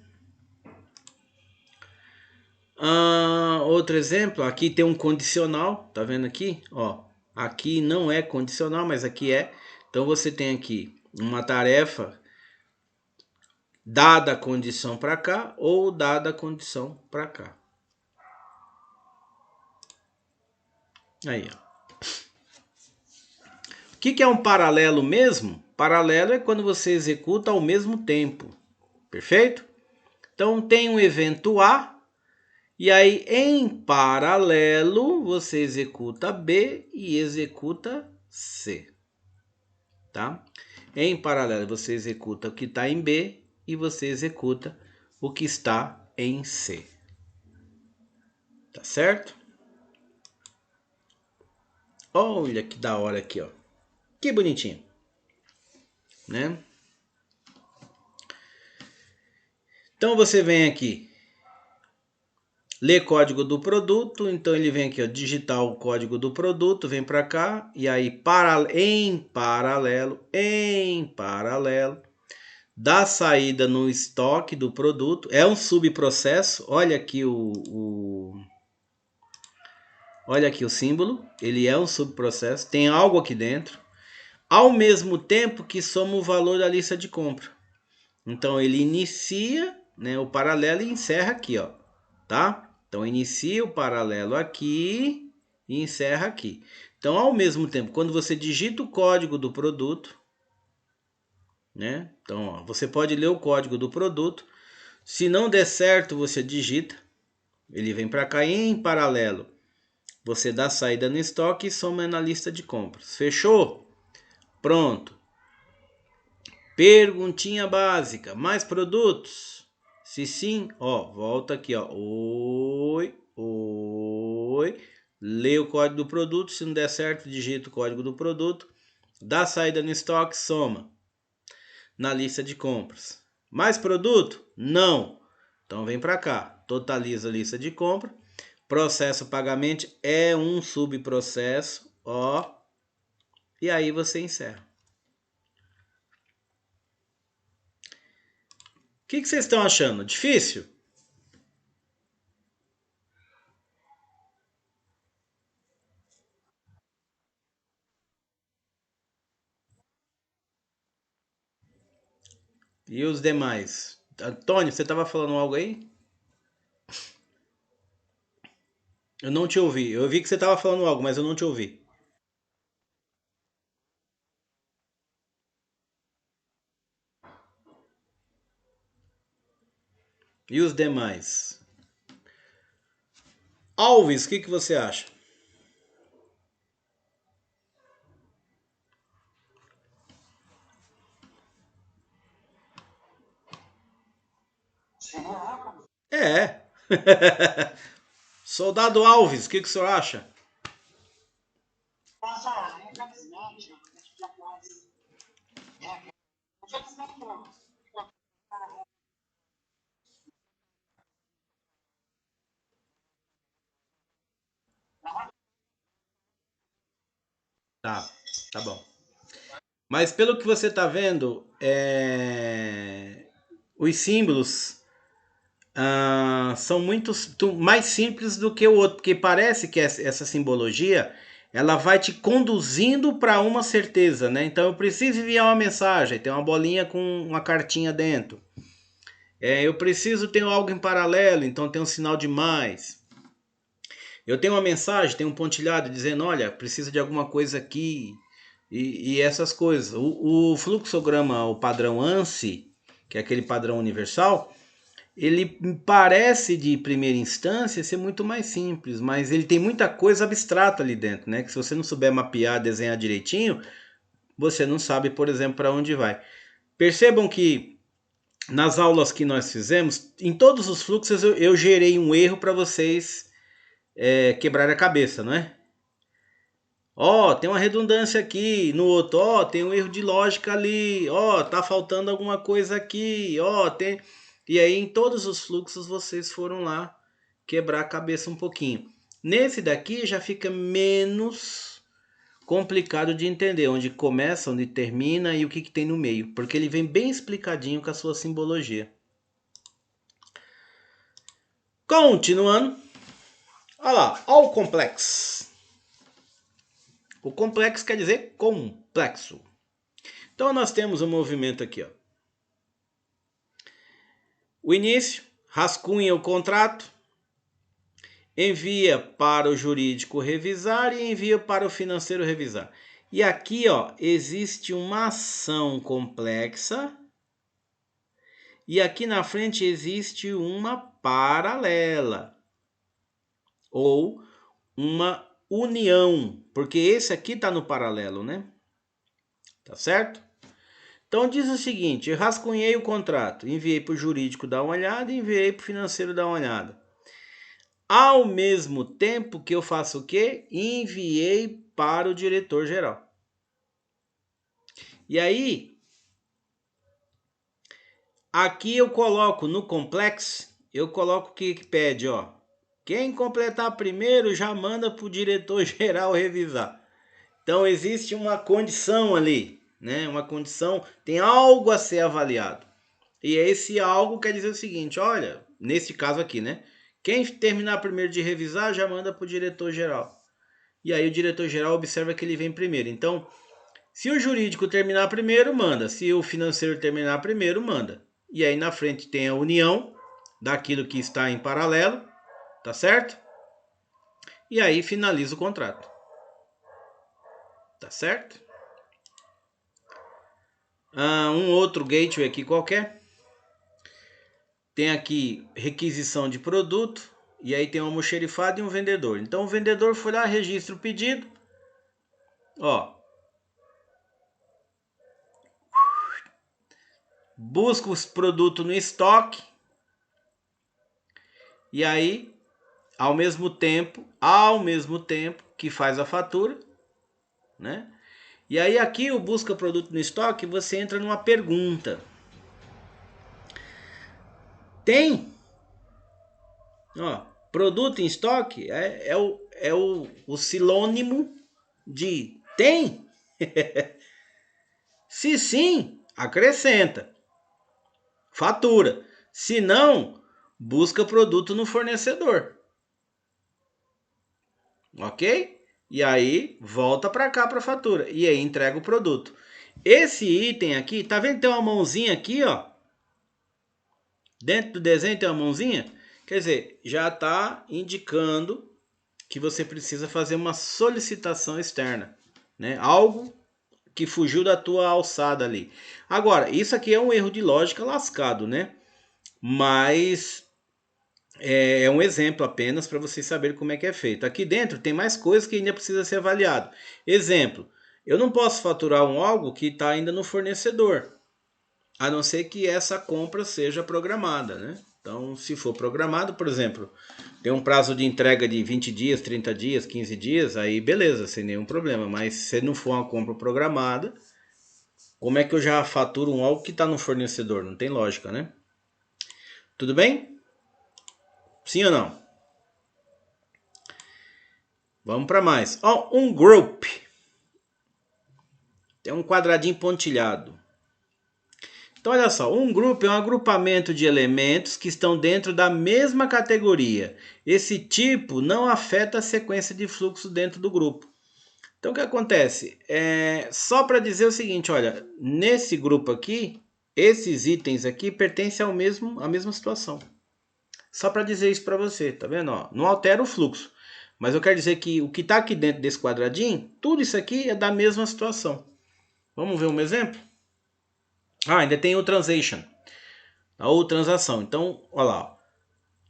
Outro exemplo, aqui tem um condicional, tá vendo aqui? Ó, aqui não é condicional, mas aqui é. Então você tem aqui uma tarefa dada a condição para cá ou dada a condição para cá. Aí, ó. O que é um paralelo mesmo? Paralelo é quando você executa ao mesmo tempo. Perfeito? Então tem um evento A e aí em paralelo você executa B e executa C. Tá? Em paralelo você executa o que está em B e você executa o que está em C. Tá certo? Olha que da hora aqui, ó. Que bonitinho, né? Então você vem aqui, lê código do produto, então ele vem aqui, ó, digitar o código do produto, vem para cá e aí em paralelo, dá saída no estoque do produto, é um subprocesso. Olha aqui o símbolo, ele é um subprocesso, tem algo aqui dentro, ao mesmo tempo que soma o valor da lista de compra. Então ele inicia, né, o paralelo e encerra aqui, ó, tá? Então inicia o paralelo aqui e encerra aqui. Então ao mesmo tempo, quando você digita o código do produto, né? Então ó, você pode ler o código do produto. Se não der certo, você digita, ele vem para cá em paralelo. Você dá saída no estoque e soma na lista de compras. Fechou? Pronto. Perguntinha básica. Mais produtos? Se sim, ó, volta aqui, ó. Oi. Lê o código do produto. Se não der certo, digita o código do produto. Dá saída no estoque, soma na lista de compras. Mais produto? Não. Então vem para cá. Totaliza a lista de compra. Processo pagamento é um subprocesso, ó. E aí você encerra. O que vocês estão achando? Difícil? E os demais? Antônio, você estava falando algo aí? Eu não te ouvi. Eu vi que você estava falando algo, mas eu não te ouvi. E os demais? Alves, o que você acha? É. Soldado Alves, o que o senhor acha? Tá bom. Mas pelo que você está vendo, os símbolos são muito mais simples do que o outro, porque parece que essa simbologia ela vai te conduzindo para uma certeza, né? Então eu preciso enviar uma mensagem, tem uma bolinha com uma cartinha dentro. Eu preciso ter algo em paralelo, então tem um sinal de mais. Eu tenho uma mensagem, tem um pontilhado dizendo, olha, precisa de alguma coisa aqui e essas coisas. O fluxograma, o padrão ANSI, que é aquele padrão universal, ele parece de primeira instância ser muito mais simples, mas ele tem muita coisa abstrata ali dentro, né? Que se você não souber mapear, desenhar direitinho, você não sabe, por exemplo, para onde vai. Percebam que nas aulas que nós fizemos, em todos os fluxos eu gerei um erro para vocês quebrar a cabeça, não é? Ó, tem uma redundância aqui, no outro, ó, tem um erro de lógica ali, ó, tá faltando alguma coisa aqui, ó, tem. E aí em todos os fluxos vocês foram lá quebrar a cabeça um pouquinho. Nesse daqui já fica menos complicado de entender onde começa, onde termina e o que tem no meio, porque ele vem bem explicadinho com a sua simbologia. Continuando, olha lá, ó o complexo. O complexo quer dizer complexo. Então nós temos um movimento aqui, ó. O início, rascunha o contrato, envia para o jurídico revisar e envia para o financeiro revisar. E aqui, ó, existe uma ação complexa e aqui na frente existe uma paralela ou uma união, porque esse aqui está no paralelo, né? Tá certo? Então diz o seguinte, eu rascunhei o contrato, enviei para o jurídico dar uma olhada e enviei para o financeiro dar uma olhada. Ao mesmo tempo que eu faço o quê? Enviei para o diretor-geral. E aí, aqui eu coloco no complexo, eu coloco o que pede, ó. Quem completar primeiro já manda para o diretor-geral revisar. Então existe uma condição ali, né? Uma condição, tem algo a ser avaliado. E esse algo quer dizer o seguinte, olha, nesse caso aqui, né? Quem terminar primeiro de revisar já manda para o diretor-geral. E aí o diretor-geral observa que ele vem primeiro. Então, se o jurídico terminar primeiro, manda. Se o financeiro terminar primeiro, manda. E aí na frente tem a união daquilo que está em paralelo, tá certo? E aí finaliza o contrato. Tá certo? Um outro gateway aqui qualquer. Tem aqui requisição de produto. E aí tem um almoxerifado e um vendedor. Então o vendedor foi lá, registra o pedido. Ó. Busca os produtos no estoque. E aí, ao mesmo tempo que faz a fatura, né? E aí aqui o busca produto no estoque, você entra numa pergunta. Tem? Ó, produto em estoque o sinônimo de tem? Se sim, acrescenta. Fatura. Se não, busca produto no fornecedor. Ok? E aí volta para cá para fatura. E aí entrega o produto. Esse item aqui, tá vendo que tem uma mãozinha aqui, ó? Dentro do desenho tem uma mãozinha? Quer dizer, já está indicando que você precisa fazer uma solicitação externa, né? Algo que fugiu da tua alçada ali. Agora, isso aqui é um erro de lógica lascado, né? Mas é um exemplo apenas para vocês saberem como é que é feito. Aqui dentro tem mais coisas que ainda precisa ser avaliado. Exemplo, eu não posso faturar algo que está ainda no fornecedor, a não ser que essa compra seja programada, né? Então, se for programado, por exemplo, tem um prazo de entrega de 20 dias, 30 dias, 15 dias, aí beleza, sem nenhum problema. Mas se não for uma compra programada, como é que eu já faturo algo que está no fornecedor? Não tem lógica, né? Tudo bem? Sim ou não? Vamos para mais. Um group. É um quadradinho pontilhado. Então, olha só, um grupo é um agrupamento de elementos que estão dentro da mesma categoria. Esse tipo não afeta a sequência de fluxo dentro do grupo. Então, o que acontece? Só para dizer o seguinte, olha, nesse grupo aqui, esses itens aqui pertencem à mesma situação. Só para dizer isso para você, tá vendo? Ó, não altera o fluxo. Mas eu quero dizer que o que está aqui dentro desse quadradinho, tudo isso aqui é da mesma situação. Vamos ver um exemplo? Ainda tem o transaction, ou transação. Então, olha lá.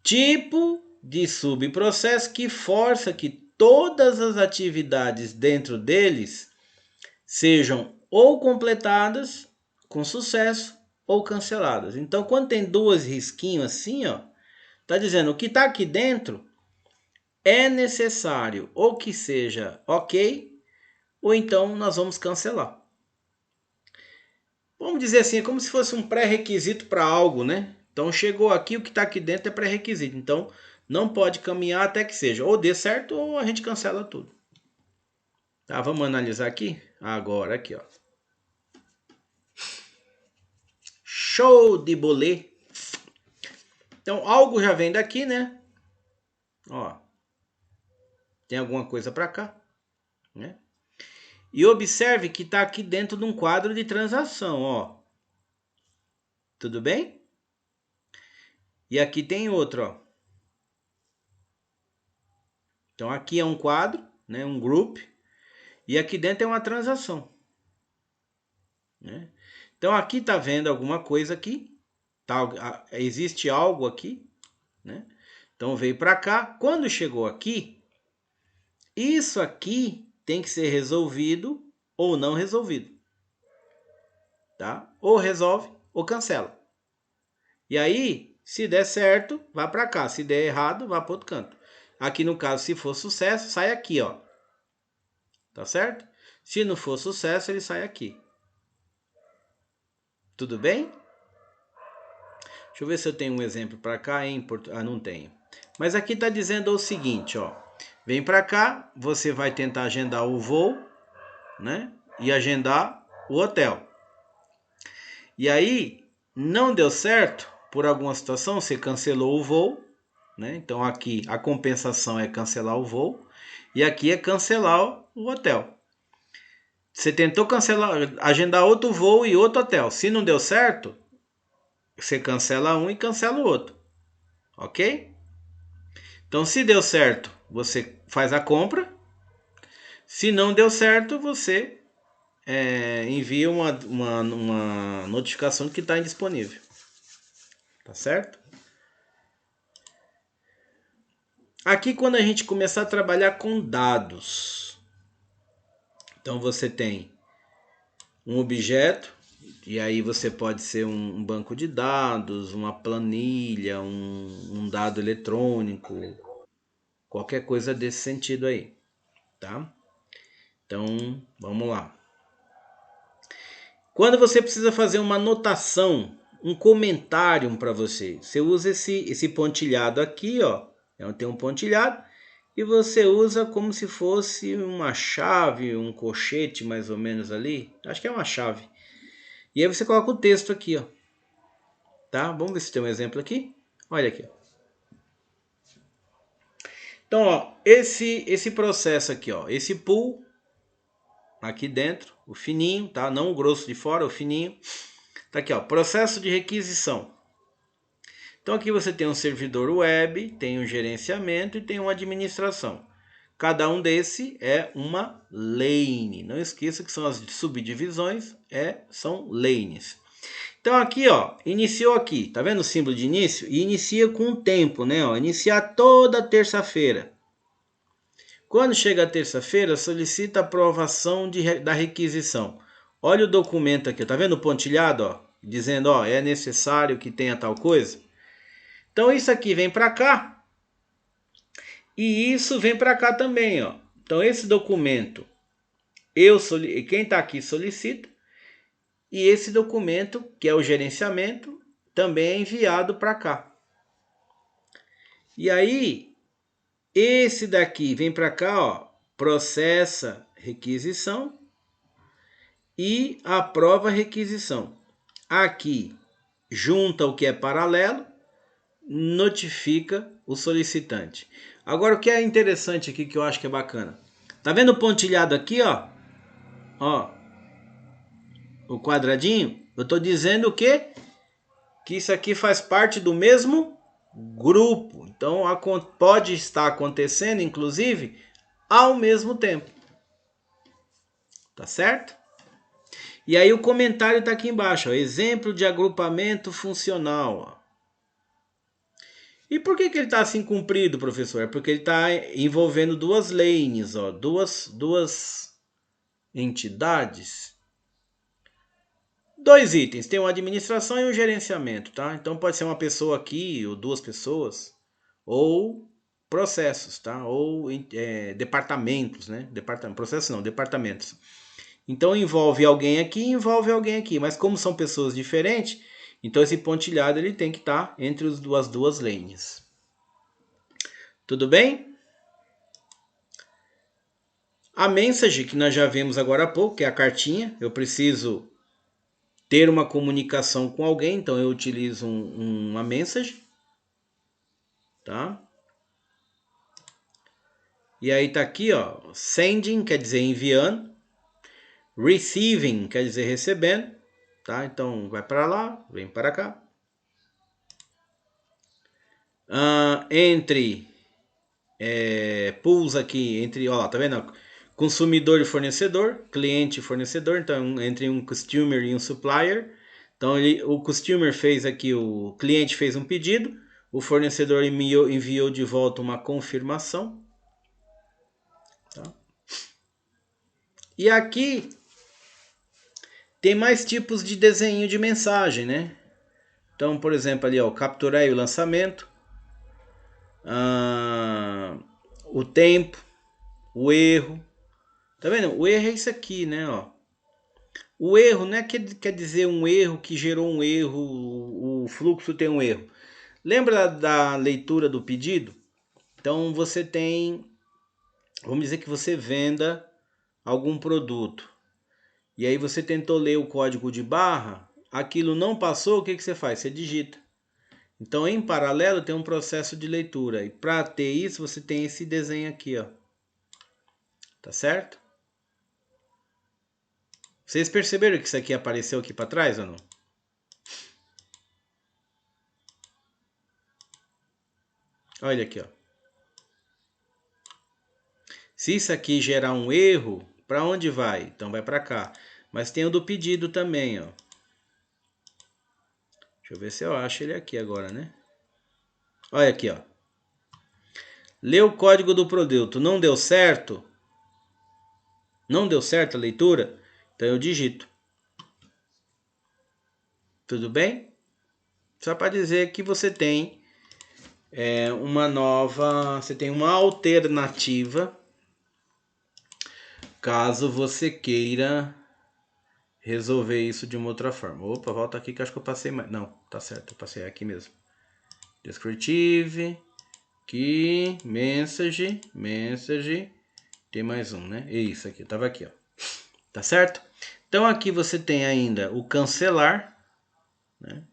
Tipo de subprocesso que força que todas as atividades dentro deles sejam ou completadas com sucesso ou canceladas. Então, quando tem duas risquinhos assim, ó, tá dizendo o que está aqui dentro é necessário ou que seja ok, ou então nós vamos cancelar. Vamos dizer assim, é como se fosse um pré-requisito para algo, né? Então chegou aqui, o que está aqui dentro é pré-requisito. Então não pode caminhar até que seja ou dê certo ou a gente cancela tudo. Tá, vamos analisar aqui? Agora aqui, ó. Show de bolê. Então algo já vem daqui, né? Ó. Tem alguma coisa para cá, né? E observe que está aqui dentro de um quadro de transação, ó. Tudo bem? E aqui tem outro, ó. Então aqui é um quadro, né, um group, e aqui dentro é uma transação, né? Então aqui está vendo alguma coisa aqui, tá, existe algo aqui, né? Então veio para cá, quando chegou aqui, isso aqui tem que ser resolvido ou não resolvido, tá? Ou resolve ou cancela. E aí, se der certo, vai para cá, se der errado, vai para outro canto. Aqui no caso, se for sucesso, sai aqui, ó. Tá certo? Se não for sucesso, ele sai aqui. Tudo bem? Deixa eu ver se eu tenho um exemplo para cá em português. Ah, não tenho. Mas aqui está dizendo o seguinte, ó. Vem para cá, você vai tentar agendar o voo, né? E agendar o hotel. E aí, não deu certo, por alguma situação, você cancelou o voo, né? Então aqui a compensação é cancelar o voo. E aqui é cancelar o hotel. Você tentou cancelar, agendar outro voo e outro hotel. Se não deu certo, você cancela um e cancela o outro. Ok? Então, se deu certo, você faz a compra. Se não deu certo, você envia uma notificação de que está indisponível. Tá certo? Aqui, quando a gente começar a trabalhar com dados, então você tem um objeto, e aí você pode ser um banco de dados, uma planilha, um dado eletrônico, qualquer coisa desse sentido aí, tá? Então, vamos lá. Quando você precisa fazer uma anotação, um comentário para você, você usa esse pontilhado aqui, ó. Tem um pontilhado e você usa como se fosse uma chave, um colchete mais ou menos ali. Acho que é uma chave. E aí você coloca o texto aqui, ó. Tá? Vamos ver se tem um exemplo aqui. Olha aqui, ó. Então, ó, esse processo aqui, ó, esse pool aqui dentro, o fininho, tá? Não o grosso de fora, o fininho. Tá aqui, ó, processo de requisição. Então aqui você tem um servidor web, tem um gerenciamento e tem uma administração. Cada um desse é uma lane. Não esqueça que são as subdivisões, são lanes. Então aqui, ó, iniciou aqui, tá vendo o símbolo de início? E inicia com o tempo, né? Ó, iniciar toda terça-feira. Quando chega a terça-feira, solicita aprovação da requisição. Olha o documento aqui, tá vendo o pontilhado, ó, dizendo, ó, é necessário que tenha tal coisa. Então isso aqui vem para cá e isso vem para cá também, ó. Então esse documento quem está aqui solicita e esse documento, que é o gerenciamento, também é enviado para cá. E aí esse daqui vem para cá, ó, processa requisição e aprova a requisição. Aqui, junta o que é paralelo, notifica o solicitante. Agora, o que é interessante aqui, que eu acho que é bacana. Tá vendo o pontilhado aqui, ó? Ó, o quadradinho. Eu tô dizendo que isso aqui faz parte do mesmo grupo. Então, pode estar acontecendo, inclusive, ao mesmo tempo. Tá certo? E aí o comentário está aqui embaixo, ó, exemplo de agrupamento funcional. Ó. E por que ele está assim comprido, professor? É porque ele está envolvendo duas lanes, ó, duas entidades. Dois itens, tem uma administração e um gerenciamento, tá? Então pode ser uma pessoa aqui, ou duas pessoas, ou processos, tá? Ou departamentos, né? Processos não, departamentos. Então envolve alguém aqui, mas como são pessoas diferentes, então esse pontilhado ele tem que estar entre as duas lanes. Tudo bem? A mensage, que nós já vimos agora há pouco, que é a cartinha, eu preciso ter uma comunicação com alguém, então eu utilizo uma message, tá? E aí tá aqui, ó, sending quer dizer enviando, receiving quer dizer recebendo, tá? Então vai para lá, vem para cá. Entre pools aqui, entre, ó, tá vendo? Consumidor e fornecedor, cliente e fornecedor, então entre um customer e um supplier. Então o customer fez aqui, o cliente fez um pedido, o fornecedor enviou de volta uma confirmação. Tá? E aqui tem mais tipos de desenho de mensagem, né? Então, por exemplo, ali, ó, capturei o lançamento, o tempo, o erro. Tá vendo? O erro é isso aqui, né? Ó. O erro não é que quer dizer um erro que gerou um erro, o fluxo tem um erro. Lembra da leitura do pedido? Então você tem, vamos dizer que você venda algum produto. E aí você tentou ler o código de barra, aquilo não passou, o que você faz? Você digita. Então em paralelo tem um processo de leitura. E para ter isso você tem esse desenho aqui, ó. Tá certo? Vocês perceberam que isso aqui apareceu aqui para trás ou não? Olha aqui, ó. Se isso aqui gerar um erro, para onde vai? Então vai para cá. Mas tem o do pedido também, ó. Deixa eu ver se eu acho ele aqui agora, né? Olha aqui, ó. Lê o código do produto. Não deu certo? Não deu certo a leitura? Então eu digito. Tudo bem? Só para dizer que você tem uma nova... Você tem uma alternativa caso você queira resolver isso de uma outra forma. Opa, volta aqui que acho que eu passei mais. Não, tá certo, eu passei aqui mesmo. Descriptive, aqui, message, tem mais um, né? Isso aqui, tava aqui, ó. Tá certo? Então aqui você tem ainda o cancelar, né?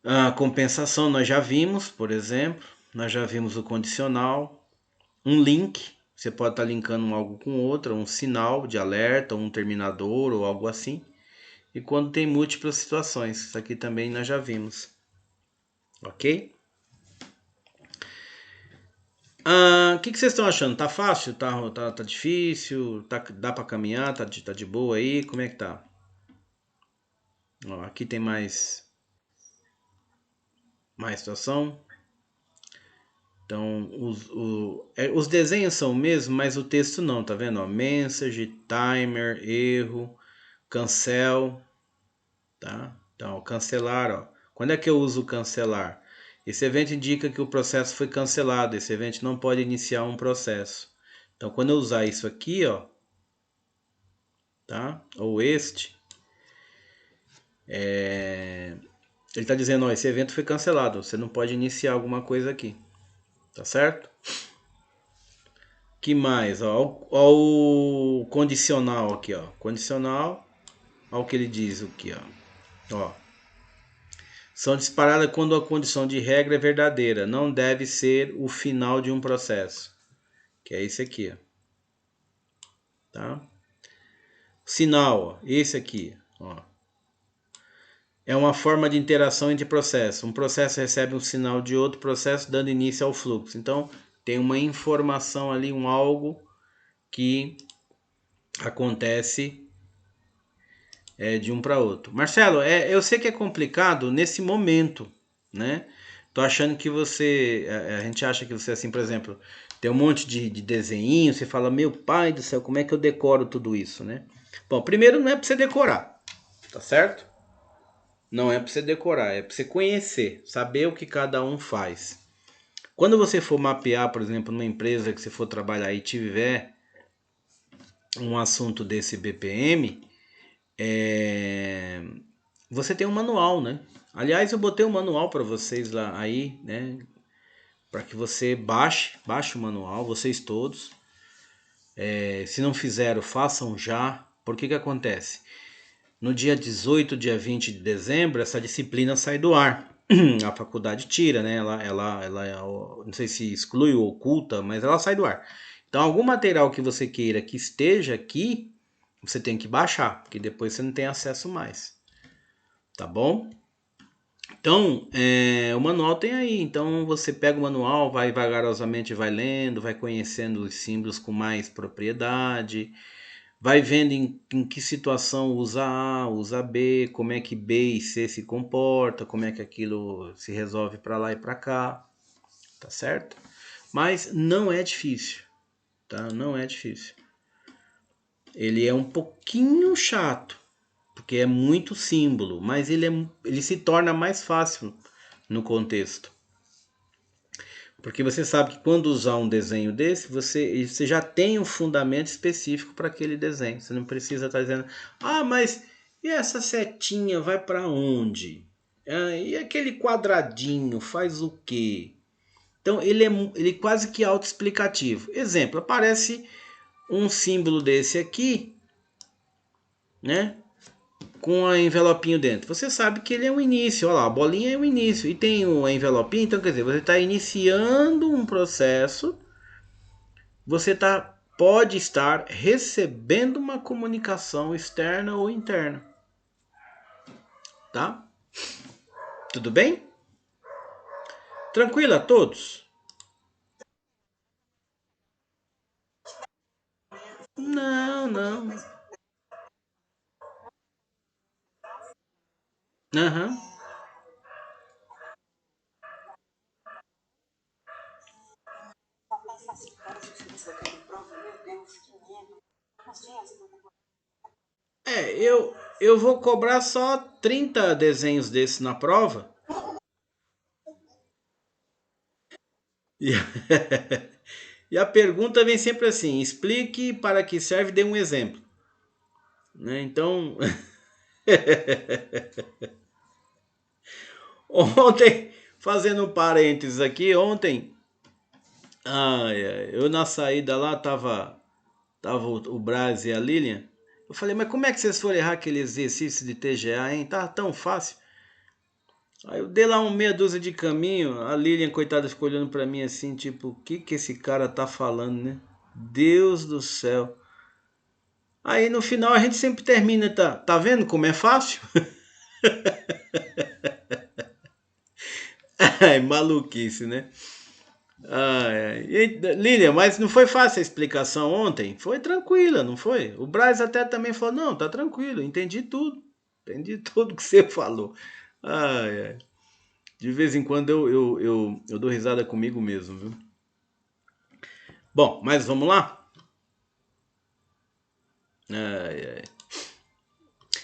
A compensação nós já vimos, por exemplo, nós já vimos o condicional, um link, você pode estar linkando algo com outro, um sinal de alerta, um terminador ou algo assim. E quando tem múltiplas situações, isso aqui também nós já vimos. Ok? O que vocês estão achando? Tá fácil? Tá difícil? Dá para caminhar? Tá de boa aí? Como é que tá? Ó, aqui tem mais situação. Então, os desenhos são o mesmo, mas o texto não, tá vendo? Ó, message, timer, erro, cancel, tá? Então, cancelar, ó. Quando é que eu uso cancelar? Esse evento indica que o processo foi cancelado. Esse evento não pode iniciar um processo. Então, quando eu usar isso aqui, ó, tá? Ou este, ele está dizendo, ó, esse evento foi cancelado. Você não pode iniciar alguma coisa aqui, tá certo? Que mais? Ó, o condicional aqui, ó. Condicional, olha o que ele diz aqui, ó. São disparadas quando a condição de regra é verdadeira. Não deve ser o final de um processo. Que é esse aqui, ó. Tá? Sinal, ó, esse aqui, ó. É uma forma de interação entre processos. Um processo recebe um sinal de outro processo, dando início ao fluxo. Então, tem uma informação ali, um algo que acontece de um para outro. Marcelo, eu sei que é complicado nesse momento, né? Tô achando que você, a gente acha que você assim, por exemplo, tem um monte de desenho, você fala, meu pai do céu, como é que eu decoro tudo isso, né? Bom, primeiro não é para você decorar, tá certo? Não é para você decorar, é para você conhecer, saber o que cada um faz. Quando você for mapear, por exemplo, numa empresa que você for trabalhar e tiver um assunto desse BPM, você tem um manual, né? Aliás, eu botei um manual para vocês lá aí, né? Para que você baixe o manual, vocês todos. Se não fizeram, façam já. Por que acontece? No dia 18, dia 20 de dezembro, essa disciplina sai do ar. A faculdade tira, né? Ela não sei se exclui ou oculta, mas ela sai do ar. Então, algum material que você queira que esteja aqui, você tem que baixar, porque depois você não tem acesso mais. Tá bom? Então, o manual tem aí. Então, você pega o manual, vai vagarosamente, vai lendo, vai conhecendo os símbolos com mais propriedade, vai vendo em que situação usa A, usa B, como é que B e C se comporta, como é que aquilo se resolve para lá e para cá, tá certo? Mas não é difícil, tá? Não é difícil. Ele é um pouquinho chato, porque é muito símbolo, mas ele se torna mais fácil no contexto. Porque você sabe que quando usar um desenho desse, você já tem um fundamento específico para aquele desenho. Você não precisa estar dizendo, mas e essa setinha vai para onde? E aquele quadradinho faz o quê? Então ele quase que autoexplicativo. Exemplo, aparece um símbolo desse aqui, né? Com a envelopinho dentro. Você sabe que ele é um início, olha lá, a bolinha é um início e tem um envelopinho, então quer dizer, você está iniciando um processo, pode estar recebendo uma comunicação externa ou interna, tá? Tudo bem? Tranquilo a todos? Não, não. Aham. Eu vou cobrar só 30 desenhos desses na prova. E, e a pergunta vem sempre assim: explique para que serve, dê um exemplo. Né? Então, ontem, fazendo um parênteses aqui, ontem, eu na saída lá tava o Braz e a Lilian. Eu falei, mas como é que vocês foram errar aquele exercício de TGA, hein? Tava tão fácil. Aí eu dei lá uma meia dúzia de caminho, a Lilian, coitada, ficou olhando pra mim assim, tipo, o que que esse cara tá falando, né? Deus do céu. Aí no final a gente sempre termina, tá vendo como é fácil? É maluquice, né? Lilian, mas não foi fácil a explicação ontem? Foi tranquila, não foi? O Braz até também falou, não, tá tranquilo, entendi tudo. Entendi tudo que você falou. Ai, ai. De vez em quando eu dou risada comigo mesmo, viu? Bom, mas vamos lá? Ai, ai.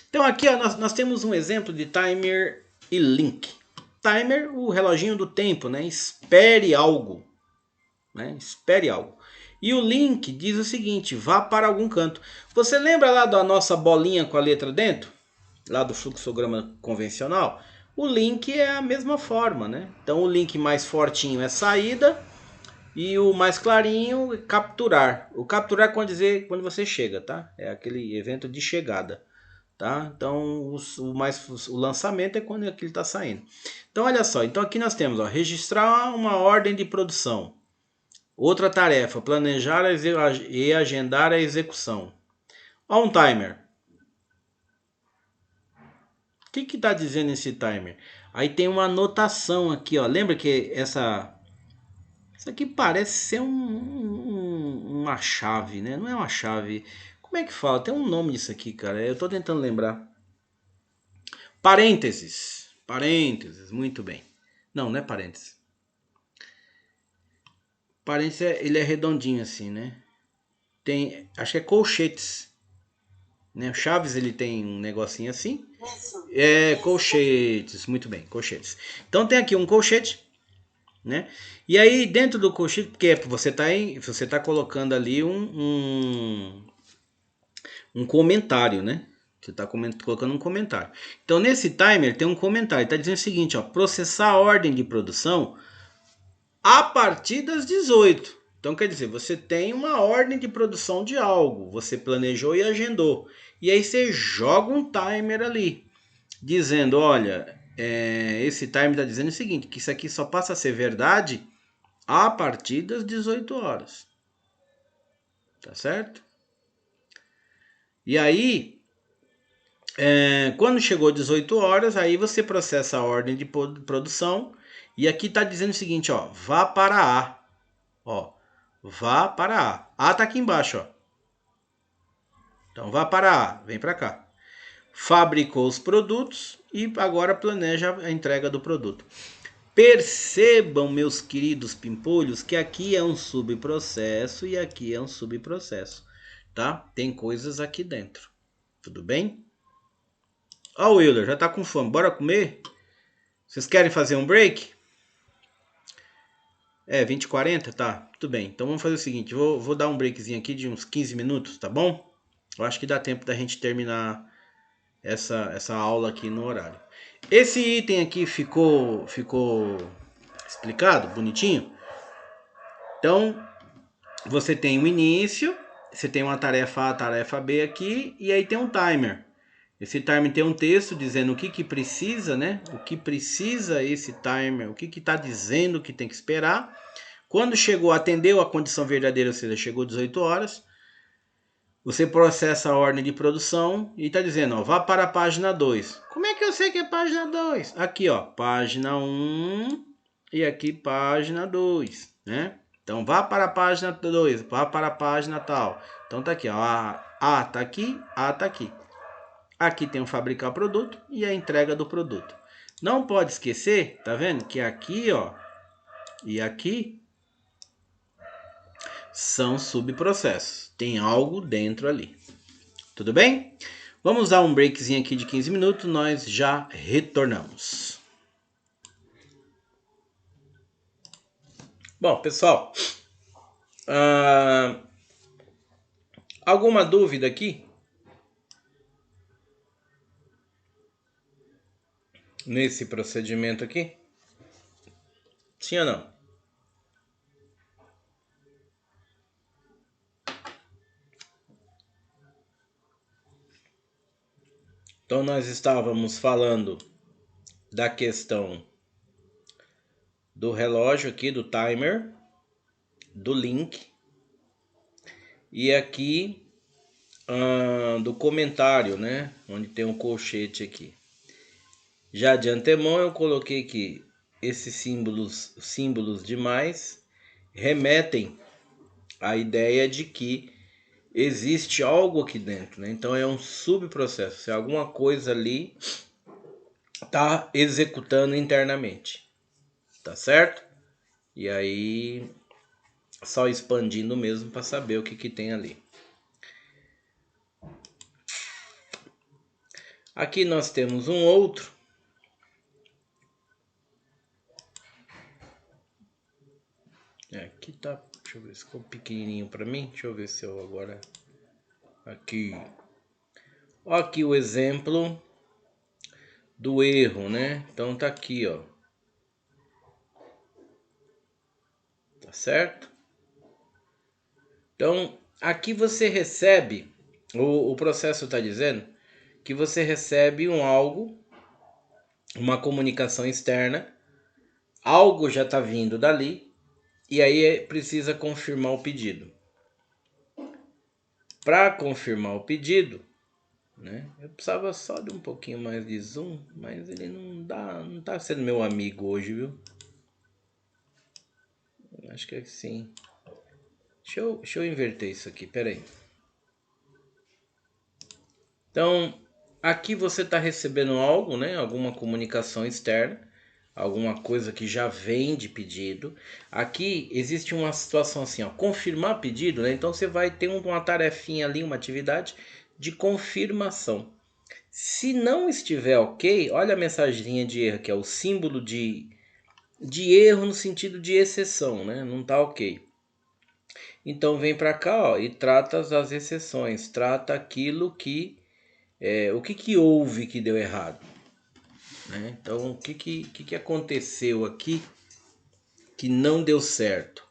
Então aqui ó, nós temos um exemplo de timer e link. Timer, o reloginho do tempo, né? Espere algo. Né? Espere algo. E o link diz o seguinte, vá para algum canto. Você lembra lá da nossa bolinha com a letra dentro? Lá do fluxograma convencional? O link é a mesma forma, né? Então o link mais fortinho é saída, E o mais clarinho, capturar. O capturar quer dizer quando você chega, tá? É aquele evento de chegada, tá? Então o lançamento é quando aquilo está saindo. Então olha só, então aqui nós temos, ó, registrar uma ordem de produção. Outra tarefa, planejar e agendar a execução. Ó, um timer. O que está dizendo esse timer? Aí tem uma anotação aqui, ó. Lembra que isso aqui parece ser uma chave, né? Não é uma chave. Como é que fala? Tem um nome disso aqui, cara. Eu estou tentando lembrar. Parênteses. Parênteses, muito bem. Não, não é parênteses. Parênteses ele é redondinho assim, né? Tem, acho que é colchetes. Né? O Chaves ele tem um negocinho assim. Isso. É, colchetes, muito bem, colchetes. Então tem aqui um colchete, né? E aí dentro do colchete, porque você tá colocando ali um comentário, né? Você está colocando um comentário. Então nesse timer tem um comentário, está dizendo o seguinte, ó, processar a ordem de produção a partir das 18. Então quer dizer, você tem uma ordem de produção de algo, você planejou e agendou. E aí você joga um timer ali, dizendo, olha, esse timer está dizendo o seguinte, que isso aqui só passa a ser verdade a partir das 18 horas. Tá certo? E aí, quando chegou 18 horas, aí você processa a ordem de produção. E aqui está dizendo o seguinte, ó, vá para A. Ó, vá para A. A está aqui embaixo, ó. Então vá para A, vem para cá. Fabricou os produtos e agora planeja a entrega do produto. Percebam, meus queridos pimpolhos, que aqui é um subprocesso e aqui é um subprocesso, tá? Tem coisas aqui dentro, tudo bem? Ó, o Wilder, já tá com fome, bora comer? Vocês querem fazer um break? 20h40? Tá, tudo bem. Então vamos fazer o seguinte, vou dar um breakzinho aqui de uns 15 minutos, tá bom? Eu acho que dá tempo da gente terminar essa aula aqui no horário. Esse item aqui ficou explicado, bonitinho? Então, você tem o início, você tem uma tarefa A, tarefa B aqui, e aí tem um timer. Esse timer tem um texto dizendo o que precisa, né? O que precisa esse timer, o que está dizendo que tem que esperar. Quando chegou, atendeu a condição verdadeira, ou seja, chegou 18 horas, você processa a ordem de produção e está dizendo, ó, vá para a página 2. Como é que eu sei que é página 2? Aqui, ó, página 1 e aqui página 2, né? Então, vá para a página 2, vá para a página tal. Então, tá aqui, ó, A tá aqui, A tá aqui. Aqui tem o fabricar produto e a entrega do produto. Não pode esquecer, tá vendo? Que aqui, ó, e aqui são subprocessos. Tem algo dentro ali. Tudo bem? Vamos dar um breakzinho aqui de 15 minutos, nós já retornamos. Bom, pessoal, alguma dúvida aqui? Nesse procedimento aqui? Sim ou não? Então nós estávamos falando da questão do relógio aqui, do timer, do link e aqui do comentário, né? Onde tem um colchete aqui. Já de antemão eu coloquei que esses símbolos demais remetem à ideia de que existe algo aqui dentro, né? Então é um subprocesso, se alguma coisa ali está executando internamente, tá certo? E aí só expandindo mesmo para saber o que tem ali. Aqui nós temos um outro. Aqui tá, deixa eu ver se ficou pequenininho para mim. Deixa eu ver se eu agora aqui. Ó, aqui o exemplo do erro, né? Então tá aqui, ó. tá certo? Então, aqui você recebe, o processo está dizendo que você recebe algo, uma comunicação externa, algo já está vindo dali, e aí precisa confirmar o pedido. Para confirmar o pedido, né, eu precisava só de um pouquinho mais de zoom, mas ele não está sendo meu amigo hoje, viu? Acho que é sim. Deixa eu inverter isso aqui, peraí. Então, aqui você está recebendo algo, né? Alguma comunicação externa, alguma coisa que já vem de pedido. Aqui existe uma situação assim, ó, confirmar pedido, né? Então você vai ter uma tarefinha ali, uma atividade de confirmação. Se não estiver ok, olha a mensagenzinha de erro, que é o símbolo de erro no sentido de exceção, né? Não está ok. Então vem para cá, ó, e trata as exceções, trata aquilo que o que houve que deu errado, né? Então o que aconteceu aqui que não deu certo?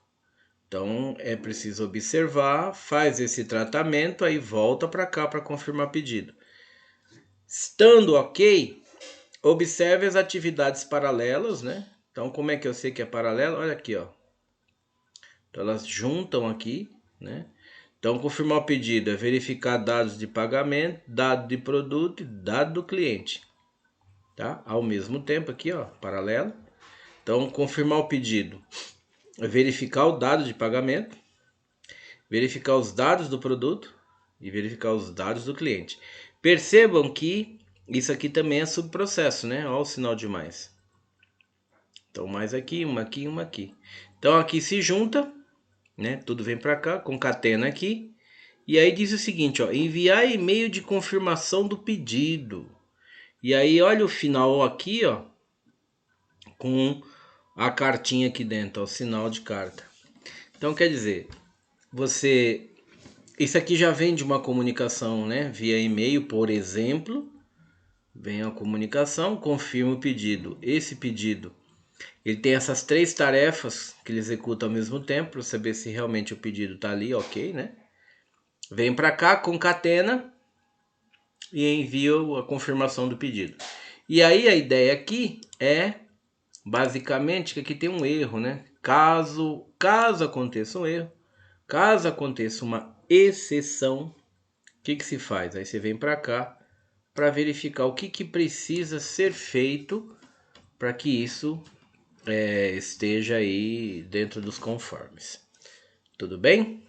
Então é preciso observar, faz esse tratamento, aí volta para cá para confirmar pedido. Estando ok, observe as atividades paralelas, né? Então como é que eu sei que é paralelo? Olha aqui, ó. Então elas juntam aqui, né? Então, confirmar o pedido é verificar dados de pagamento, dado de produto e dado do cliente. Tá? Ao mesmo tempo aqui, ó, paralelo. Então, confirmar o pedido é verificar o dado de pagamento, verificar os dados do produto e verificar os dados do cliente. Percebam que isso aqui também é subprocesso, né? Olha o sinal de mais. Então, mais aqui, uma aqui, uma aqui. Então, aqui se junta, né? Tudo vem para cá, concatena aqui. E aí diz o seguinte, ó, enviar e-mail de confirmação do pedido. E aí olha o final aqui, ó, com a cartinha aqui dentro, ó, o sinal de carta. Então quer dizer, isso aqui já vem de uma comunicação, né, via e-mail, por exemplo. Vem a comunicação, confirma o pedido. Esse pedido, ele tem essas 3 tarefas que ele executa ao mesmo tempo, para saber se realmente o pedido está ali, ok, né? Vem para cá, concatena e envia a confirmação do pedido. E aí a ideia aqui é, basicamente, que aqui tem um erro, né? Caso aconteça um erro, caso aconteça uma exceção, o que se faz? Aí você vem para cá para verificar o que precisa ser feito para que isso esteja aí dentro dos conformes. Tudo bem?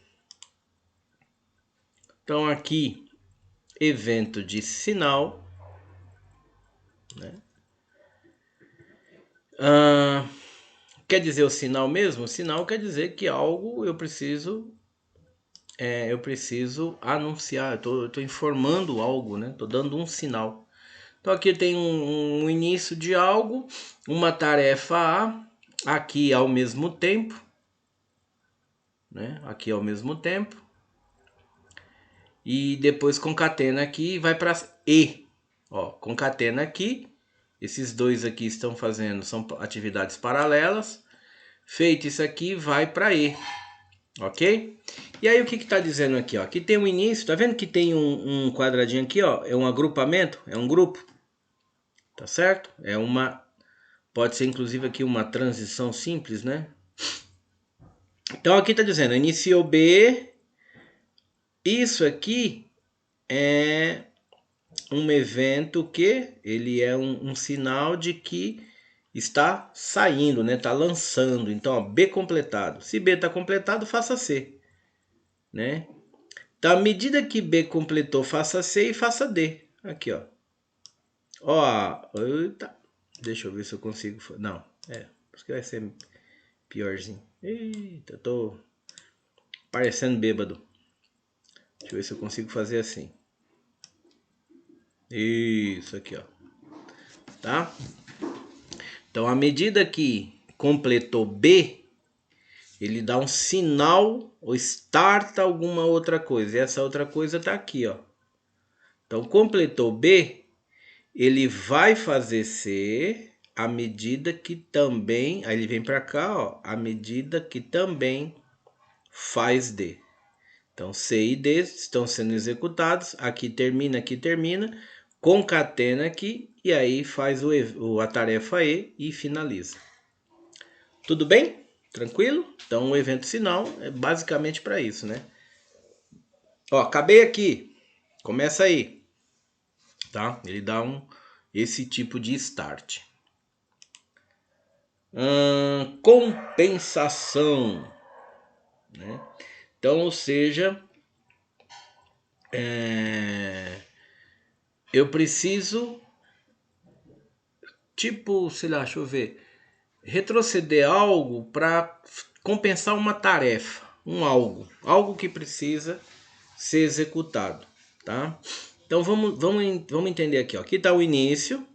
Então aqui, evento de sinal, né? Quer dizer o sinal mesmo? O sinal quer dizer que algo eu preciso anunciar, eu tô informando algo, né? Tô dando um sinal. Então aqui tem um início de algo, uma tarefa A, aqui ao mesmo tempo, né? Aqui ao mesmo tempo. E depois concatena aqui e vai para E. Ó, concatena aqui. Esses dois aqui estão fazendo, são atividades paralelas. Feito isso aqui, vai para E. Ok? E aí o que está dizendo aqui? Ó? Aqui tem um início, tá vendo que tem um quadradinho aqui, ó? É um agrupamento, é um grupo. Tá certo? Pode ser inclusive aqui uma transição simples, né? Então aqui está dizendo, iniciou B. Isso aqui é um evento que ele é um sinal de que está saindo, né? Está lançando. Então, ó, B completado. Se B está completado, faça C, né? Então, à medida que B completou, faça C e faça D. Aqui, ó. Ó, eita. Deixa eu ver se eu consigo. Não, acho que vai ser piorzinho. Eita, tô parecendo bêbado. Deixa eu ver se eu consigo fazer assim. Isso aqui, ó. Tá? Então, à medida que completou B, ele dá um sinal ou starta alguma outra coisa. E essa outra coisa tá aqui, ó. Então, completou B, ele vai fazer C, à medida que também, aí ele vem para cá, ó, à medida que também faz D. Então, C e D estão sendo executados, aqui termina, concatena aqui, e aí faz a tarefa E finaliza. Tudo bem? Tranquilo? Então, o evento sinal é basicamente para isso, né? Ó, acabei aqui. Começa aí. Tá? Ele dá esse tipo de start. Compensação, né? Então, ou seja, eu preciso, tipo, sei lá, deixa eu ver, retroceder algo para compensar uma tarefa, algo que precisa ser executado, tá? Então vamos entender aqui, ó. Aqui está o início.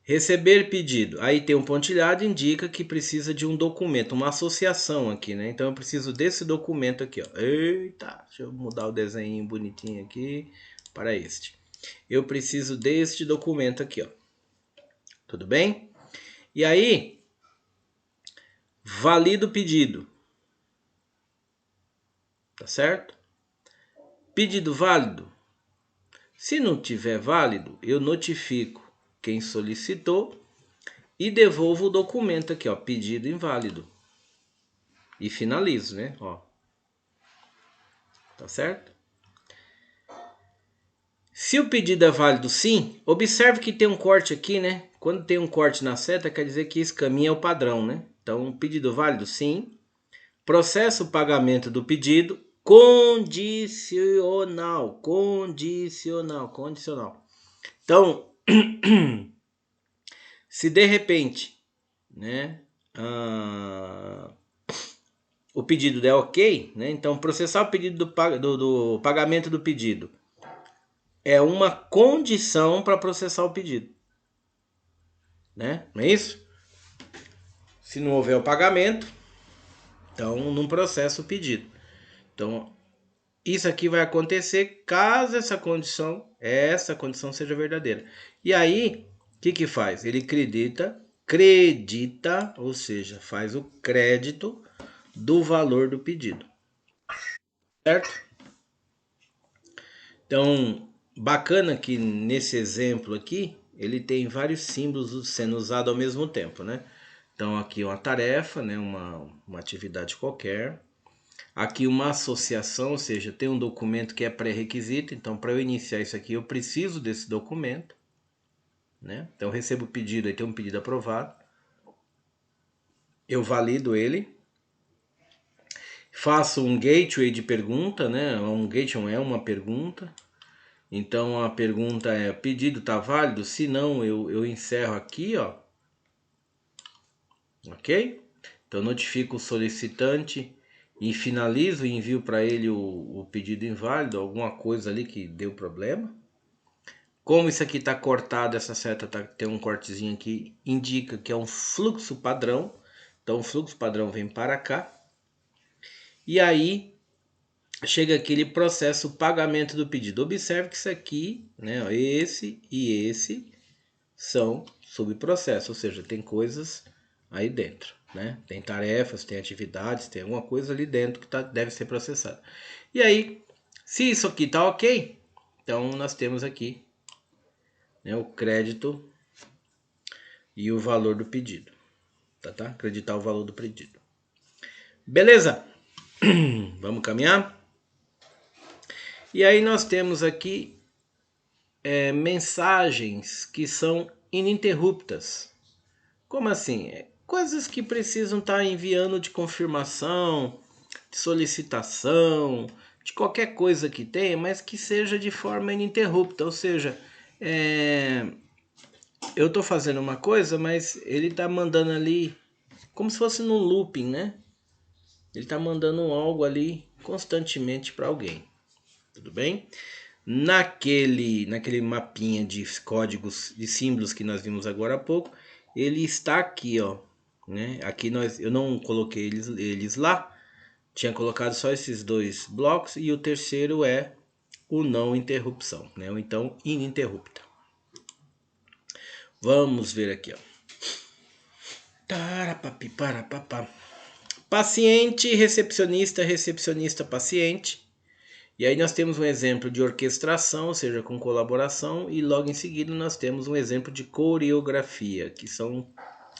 Receber pedido. Aí tem um pontilhado, indica que precisa de um documento, uma associação aqui, né? Então eu preciso desse documento aqui, ó. Eita, deixa eu mudar o desenho bonitinho aqui para este. Eu preciso deste documento aqui, ó. Tudo bem? E aí, valido o pedido. Tá certo? Pedido válido. Se não tiver válido, eu notifico quem solicitou e devolvo o documento aqui, ó, pedido inválido. E finalizo, né? Ó. Tá certo? Se o pedido é válido sim, observe que tem um corte aqui, né? Quando tem um corte na seta, quer dizer que esse caminho é o padrão, né? Então, pedido válido sim. Processo o pagamento do pedido condicional. Então, se de repente, né, o pedido der ok, né, então processar o pedido do pagamento do pedido é uma condição para processar o pedido, né? Não é isso? Se não houver o pagamento, então não processa o pedido. Então, isso aqui vai acontecer caso essa condição seja verdadeira. E aí, o que faz? Ele acredita, ou seja, faz o crédito do valor do pedido. Certo? Então, bacana que nesse exemplo aqui, ele tem vários símbolos sendo usados ao mesmo tempo, né? Então, aqui uma tarefa, né? uma atividade qualquer. Aqui uma associação, ou seja, tem um documento que é pré-requisito. Então, para eu iniciar isso aqui, eu preciso desse documento, né? Então, eu recebo o pedido, aí tem um pedido aprovado. Eu valido ele. Faço um gateway de pergunta, né? Um gateway é uma pergunta. Então, a pergunta é, pedido está válido? Se não, eu encerro aqui, ó. Ok? Então, notifico o solicitante e finalizo e envio para ele o pedido inválido, alguma coisa ali que deu problema. Como isso aqui está cortado, essa seta tem um cortezinho aqui, indica que é um fluxo padrão. Então o fluxo padrão vem para cá. E aí chega aqui, ele processa o pagamento do pedido. Observe que isso aqui, né, esse e esse são subprocessos, ou seja, tem coisas aí dentro, né? Tem tarefas, tem atividades, tem alguma coisa ali dentro que deve ser processada. E aí, se isso aqui tá ok, então nós temos aqui, né, o crédito e o valor do pedido. Tá? Acreditar o valor do pedido. Beleza? Vamos caminhar? E aí nós temos aqui mensagens que são ininterruptas. Como assim? Coisas que precisam estar enviando de confirmação, de solicitação, de qualquer coisa que tenha, mas que seja de forma ininterrupta. Ou seja, eu estou fazendo uma coisa, mas ele está mandando ali como se fosse num looping, né? Ele está mandando algo ali constantemente para alguém. Tudo bem? Naquele mapinha de códigos, de símbolos que nós vimos agora há pouco, ele está aqui, ó. Né? Aqui eu não coloquei eles lá. Tinha colocado só esses dois blocos e o terceiro é o não interrupção, né? Ou então ininterrupta. Vamos ver aqui, ó. Tarapapi, parapapá. Paciente, recepcionista, recepcionista, paciente. E aí nós temos um exemplo de orquestração, ou seja, com colaboração, e logo em seguida nós temos um exemplo de coreografia, que são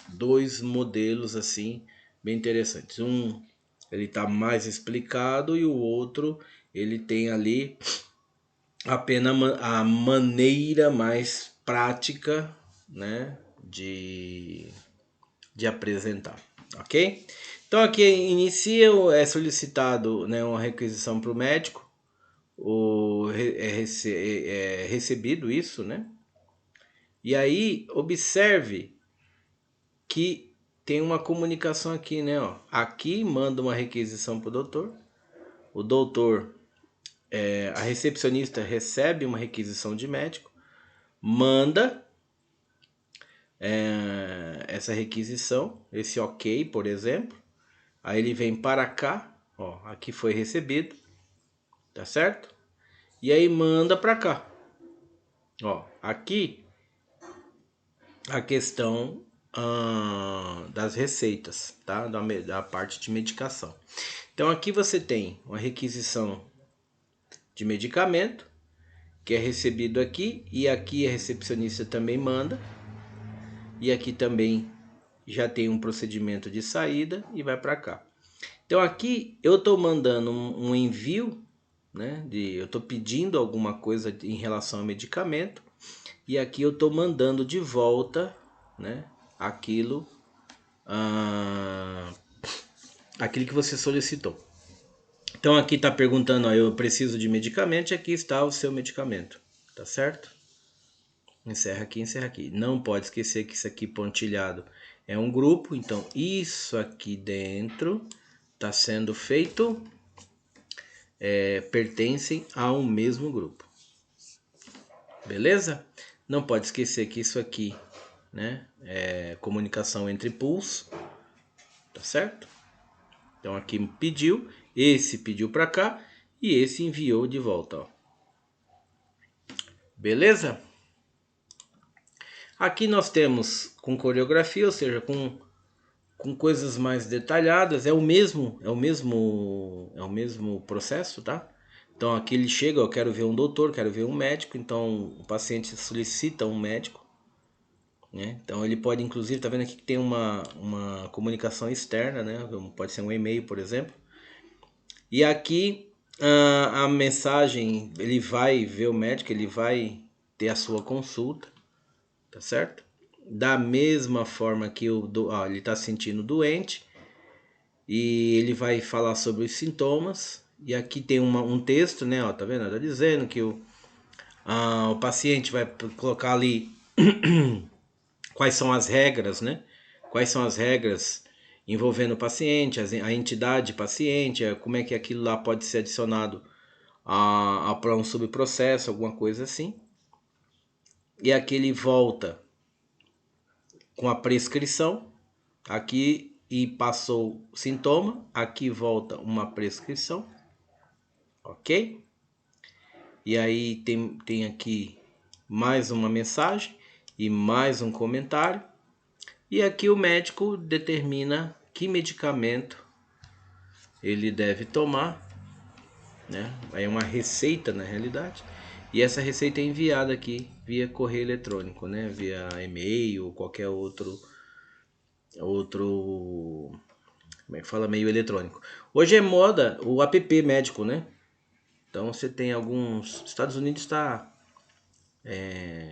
dois modelos assim bem interessantes. Um ele está mais explicado e o outro ele tem ali apenas a maneira mais prática, né, de apresentar, ok? Então aqui inicia, é solicitado, né, uma requisição para o médico, é recebido isso, né? E aí observe que tem uma comunicação aqui, né? Ó. Aqui manda uma requisição para o doutor, a recepcionista recebe uma requisição de médico, manda essa requisição, esse ok, por exemplo, aí ele vem para cá, ó, aqui foi recebido, tá certo? E aí manda para cá, ó, aqui a questão das receitas, tá? Da parte de medicação. Então aqui você tem uma requisição de medicamento que é recebido aqui, e aqui a recepcionista também manda, e aqui também já tem um procedimento de saída e vai para cá. Então aqui eu estou mandando um envio, né? Eu estou pedindo alguma coisa em relação ao medicamento, e aqui eu estou mandando de volta, né? Aquilo que você solicitou. Então aqui está perguntando, ó, eu preciso de medicamento, e aqui está o seu medicamento, tá certo? Encerra aqui, encerra aqui. Não pode esquecer que isso aqui pontilhado é um grupo, então isso aqui dentro está sendo feito, pertencem ao mesmo grupo. Beleza? Não pode esquecer que isso aqui, né, é comunicação entre pools, tá certo? Então aqui pediu, esse pediu para cá e esse enviou de volta, ó. Beleza? Aqui nós temos com coreografia, ou seja, com coisas mais detalhadas, é o mesmo processo, tá? Então aqui ele chega, eu quero ver um doutor, quero ver um médico, então o paciente solicita um médico, né? Então ele pode, inclusive, tá vendo aqui que tem uma comunicação externa, né? Pode ser um e-mail, por exemplo. E aqui a mensagem, ele vai ver o médico, ele vai ter a sua consulta, tá certo? Da mesma forma que ele está sentindo doente, e ele vai falar sobre os sintomas. E aqui tem um texto, né? Ó, tá vendo? Tá dizendo que o paciente vai colocar ali quais são as regras, né? Quais são as regras envolvendo o paciente, a entidade paciente, como é que aquilo lá pode ser adicionado para um subprocesso, alguma coisa assim. E aqui ele volta com a prescrição, aqui e passou sintoma, aqui volta uma prescrição, ok? E aí tem aqui mais uma mensagem e mais um comentário. E aqui o médico determina que medicamento ele deve tomar, né? Aí é uma receita na realidade. E essa receita é enviada aqui via correio eletrônico, né? Via e-mail ou qualquer outro, como é que fala, meio eletrônico. Hoje é moda o app médico, né? Então você tem alguns, Estados Unidos está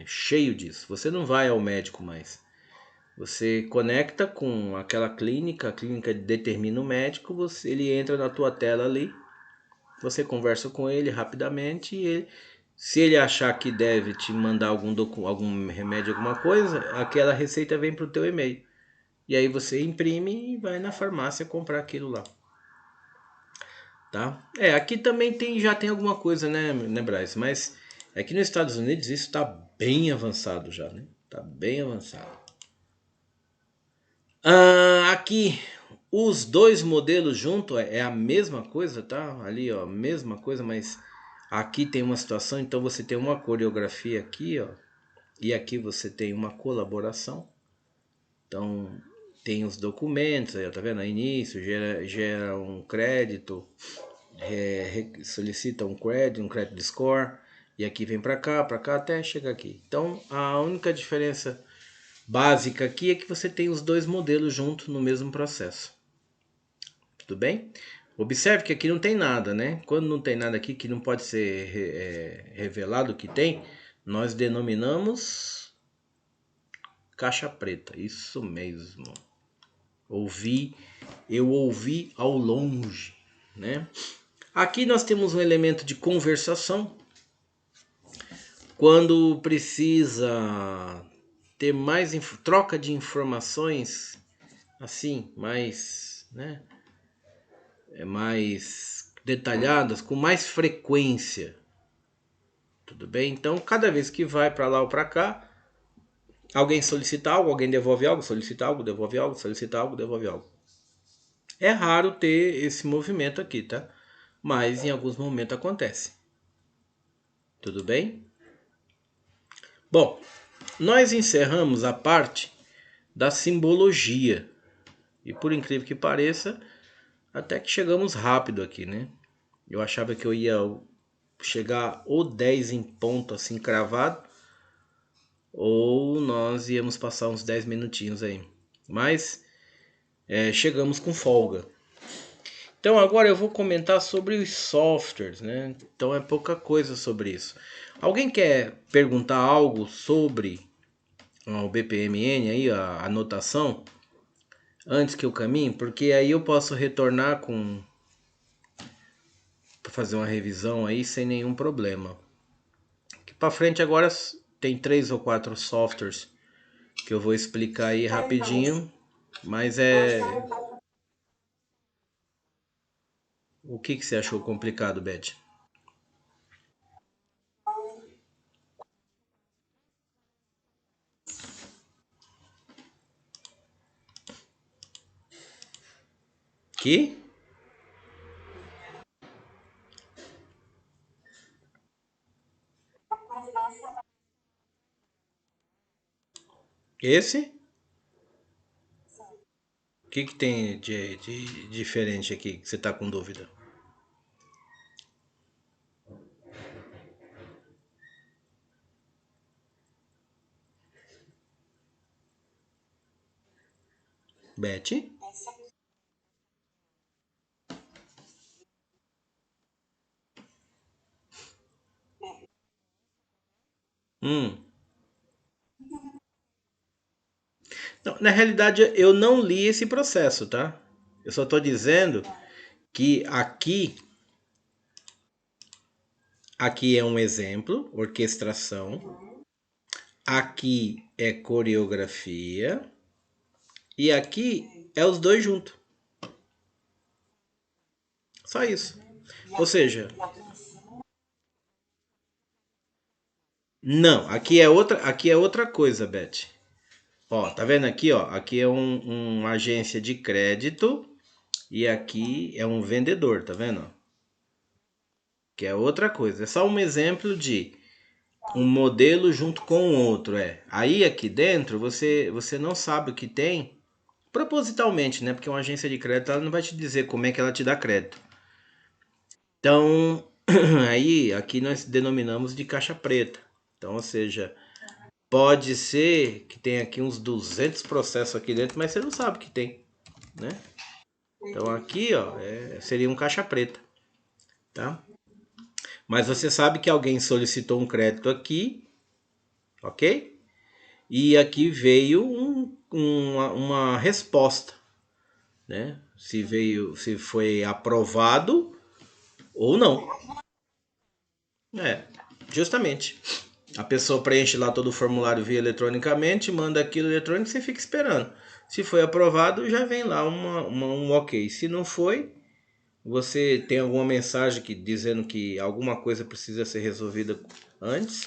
cheio disso. Você não vai ao médico mais. Você conecta com aquela clínica, a clínica determina o médico, ele entra na tua tela ali, você conversa com ele rapidamente e se ele achar que deve te mandar algum remédio, alguma coisa, aquela receita vem para o teu e-mail. E aí você imprime e vai na farmácia comprar aquilo lá. Tá? Aqui também já tem alguma coisa, né, Braz? Mas aqui nos Estados Unidos isso está bem avançado já, né? Tá bem avançado. Aqui os dois modelos juntos é a mesma coisa, tá? Ali, ó, mesma coisa, mas aqui tem uma situação, então você tem uma coreografia aqui, ó, E aqui você tem uma colaboração. Então, tem os documentos, aí, tá vendo? Início, gera um crédito, solicita um crédito score, e aqui vem para cá, até chegar aqui. Então, a única diferença básica aqui é que você tem os dois modelos juntos no mesmo processo. Tudo bem? Observe que aqui não tem nada, né? Quando não tem nada aqui que não pode ser revelado o que tem, nós denominamos caixa preta. Isso mesmo. Eu ouvi ao longe, né? Aqui nós temos um elemento de conversação. Quando precisa ter mais troca de informações, assim, mais, né? Mais detalhadas, com mais frequência. Tudo bem? Então, cada vez que vai para lá ou para cá, alguém solicita algo, alguém devolve algo, solicita algo, devolve algo, solicita algo, devolve algo. É raro ter esse movimento aqui, tá? Mas em alguns momentos acontece. Tudo bem? Bom, nós encerramos a parte da simbologia. E por incrível que pareça, até que chegamos rápido aqui, né? Eu achava que eu ia chegar ou 10 em ponto assim cravado, ou nós íamos passar uns 10 minutinhos aí. Mas chegamos com folga. Então agora eu vou comentar sobre os softwares, né? Então é pouca coisa sobre isso. Alguém quer perguntar algo sobre o BPMN aí, a anotação, antes que eu caminhe? Porque aí eu posso retornar para fazer uma revisão aí sem nenhum problema. Aqui para frente agora tem 3 ou 4 softwares que eu vou explicar aí rapidinho, mas o que você achou complicado, Beth? Que? Esse? O que tem de diferente aqui que você está com dúvida? Beth? Hum. Não, na realidade, eu não li esse processo, tá? Eu só estou dizendo que aqui é um exemplo, orquestração. Aqui é coreografia. E aqui é os dois juntos. Só isso. Ou seja, não, aqui é outra coisa, Beth. Ó, tá vendo aqui, ó? Aqui é uma agência de crédito e aqui é um vendedor, tá vendo? Que é outra coisa. É só um exemplo de um modelo junto com o outro, é. Aí aqui dentro você não sabe o que tem propositalmente, né? Porque uma agência de crédito ela não vai te dizer como é que ela te dá crédito. Então, aí aqui nós denominamos de caixa preta. Então, ou seja, pode ser que tenha aqui uns 200 processos aqui dentro, mas você não sabe que tem, né? Então aqui, ó, seria um caixa preta, tá? Mas você sabe que alguém solicitou um crédito aqui, ok? E aqui veio uma resposta, né? Se foi aprovado ou não. É, justamente. A pessoa preenche lá todo o formulário via eletronicamente, manda aquilo eletrônico e você fica esperando. Se foi aprovado, já vem lá um ok. Se não foi, você tem alguma mensagem dizendo que alguma coisa precisa ser resolvida antes.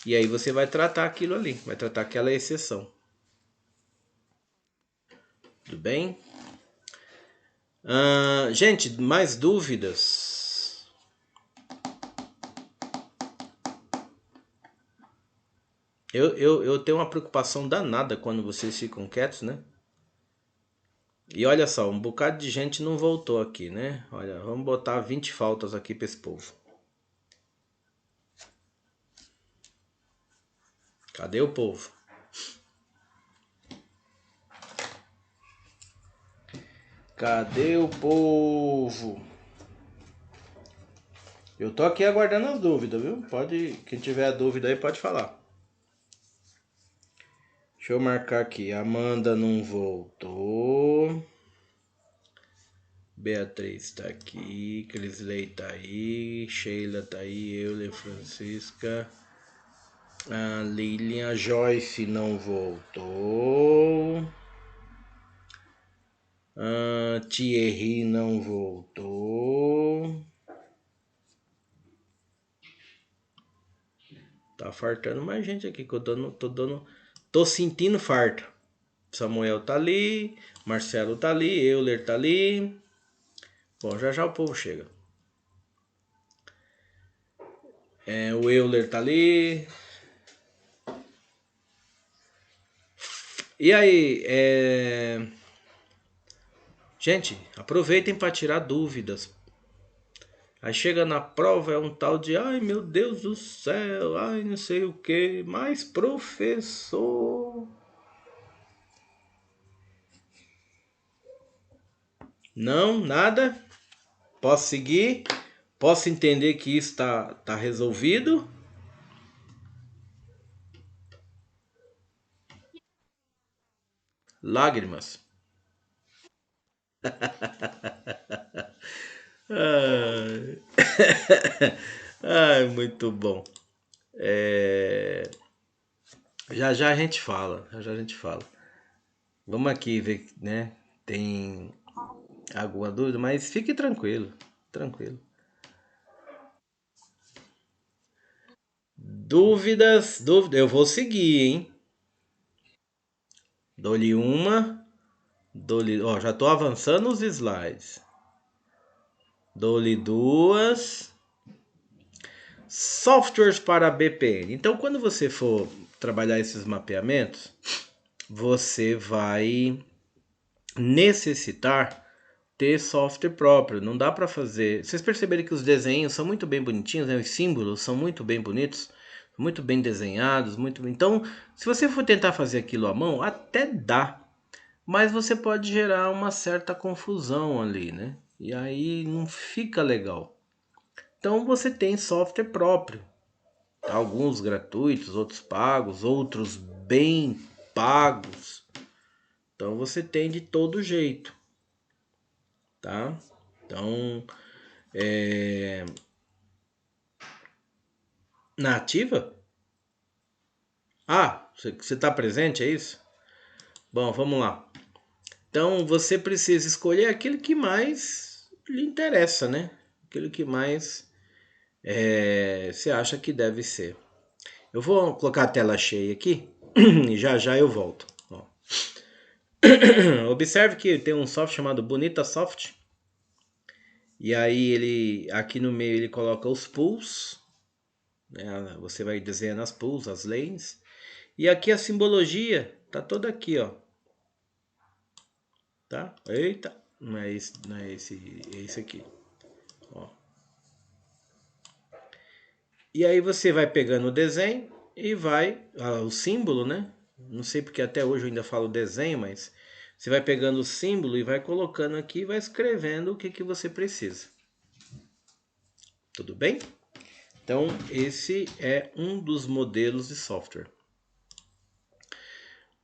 E aí você vai tratar aquilo ali, vai tratar aquela exceção. Tudo bem? Gente, mais dúvidas? Eu tenho uma preocupação danada quando vocês ficam quietos, né? E olha só, um bocado de gente não voltou aqui, né? Olha, vamos botar 20 faltas aqui para esse povo. Cadê o povo? Cadê o povo? Eu tô aqui aguardando as dúvidas, viu? Quem tiver dúvida aí pode falar. Deixa eu marcar aqui. Amanda não voltou. Beatriz tá aqui. Crisley tá aí. Sheila tá aí. Euler, Francisca. A Lilian. Joyce não voltou. A Thierry não voltou. Tá fartando mais gente aqui que eu tô sentindo farto. Samuel tá ali, Marcelo tá ali, Euler tá ali. Bom, já já o povo chega. O Euler tá ali. E aí, gente, aproveitem para tirar dúvidas. Aí chega na prova, é um tal de, ai meu Deus do céu, ai não sei o que, mas professor. Não, nada. Posso seguir? Posso entender que isso tá resolvido? Lágrimas. Ai, ai muito bom. É, já já a gente fala, já já a gente fala. Vamos aqui ver, né? Tem alguma dúvida, mas fique tranquilo, tranquilo. Dúvidas, eu vou seguir, hein? Dou-lhe uma, ó, já tô avançando os slides. Dou-lhe duas. Softwares para BPN. Então, quando você for trabalhar esses mapeamentos, você vai necessitar ter software próprio. Não dá para fazer. Vocês perceberam que os desenhos são muito bem bonitinhos, né? Os símbolos são muito bem bonitos, muito bem desenhados, muito bem. Então, se você for tentar fazer aquilo à mão, até dá, mas você pode gerar uma certa confusão ali, né? E aí não fica legal. Então você tem software próprio, alguns gratuitos, outros pagos, outros bem pagos. Então você tem de todo jeito, tá? Então, na ativa? Ah, você está presente, é isso? Bom, vamos lá. Então você precisa escolher aquilo que mais lhe interessa, né? Aquilo que mais você acha que deve ser. Eu vou colocar a tela cheia aqui e já já eu volto. Ó. Observe que tem um software chamado Bonita Soft. E aí ele aqui no meio ele coloca os pools, né? Você vai desenhando as pools, as lanes. E aqui a simbologia tá toda aqui, ó. Tá? Eita, não é esse, é esse aqui. Ó. E aí você vai pegando o desenho e vai o símbolo, né? Não sei porque até hoje eu ainda falo desenho, mas você vai pegando o símbolo e vai colocando aqui e vai escrevendo o que que você precisa. Tudo bem? Então, esse é um dos modelos de software.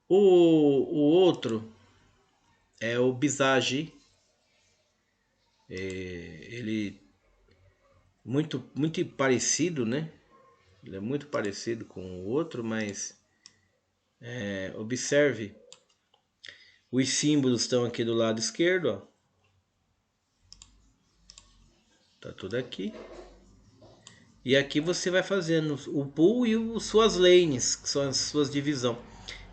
O outro é o Visage. Ele muito parecido, né? Ele é muito parecido com o outro, mas observe, os símbolos estão aqui do lado esquerdo, ó. Tá tudo aqui. E aqui você vai fazendo o pool e suas lanes, que são as suas divisões.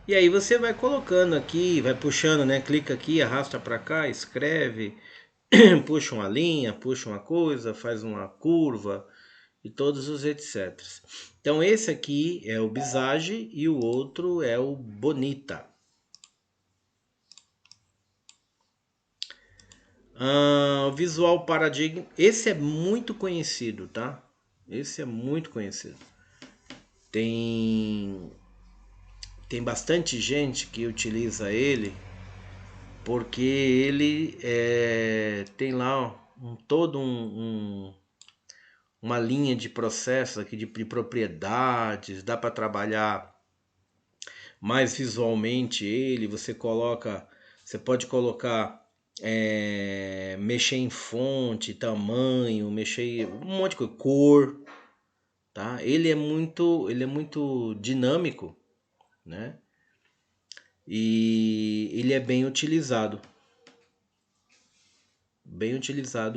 E aí você vai colocando aqui, vai puxando, né? Clica aqui, arrasta para cá, escreve, puxa uma linha, puxa uma coisa, faz uma curva e todos os etc. Então esse aqui é o Visage e o outro é o Bonita. O Visual Paradigm, esse é muito conhecido, tá? Esse é muito conhecido. Tem bastante gente que utiliza ele porque ele tem lá uma linha de processo aqui de propriedades, dá para trabalhar mais visualmente ele, você pode colocar, mexer em fonte, tamanho, mexer um monte de coisa, cor, tá? Ele é muito dinâmico, né? E ele é bem utilizado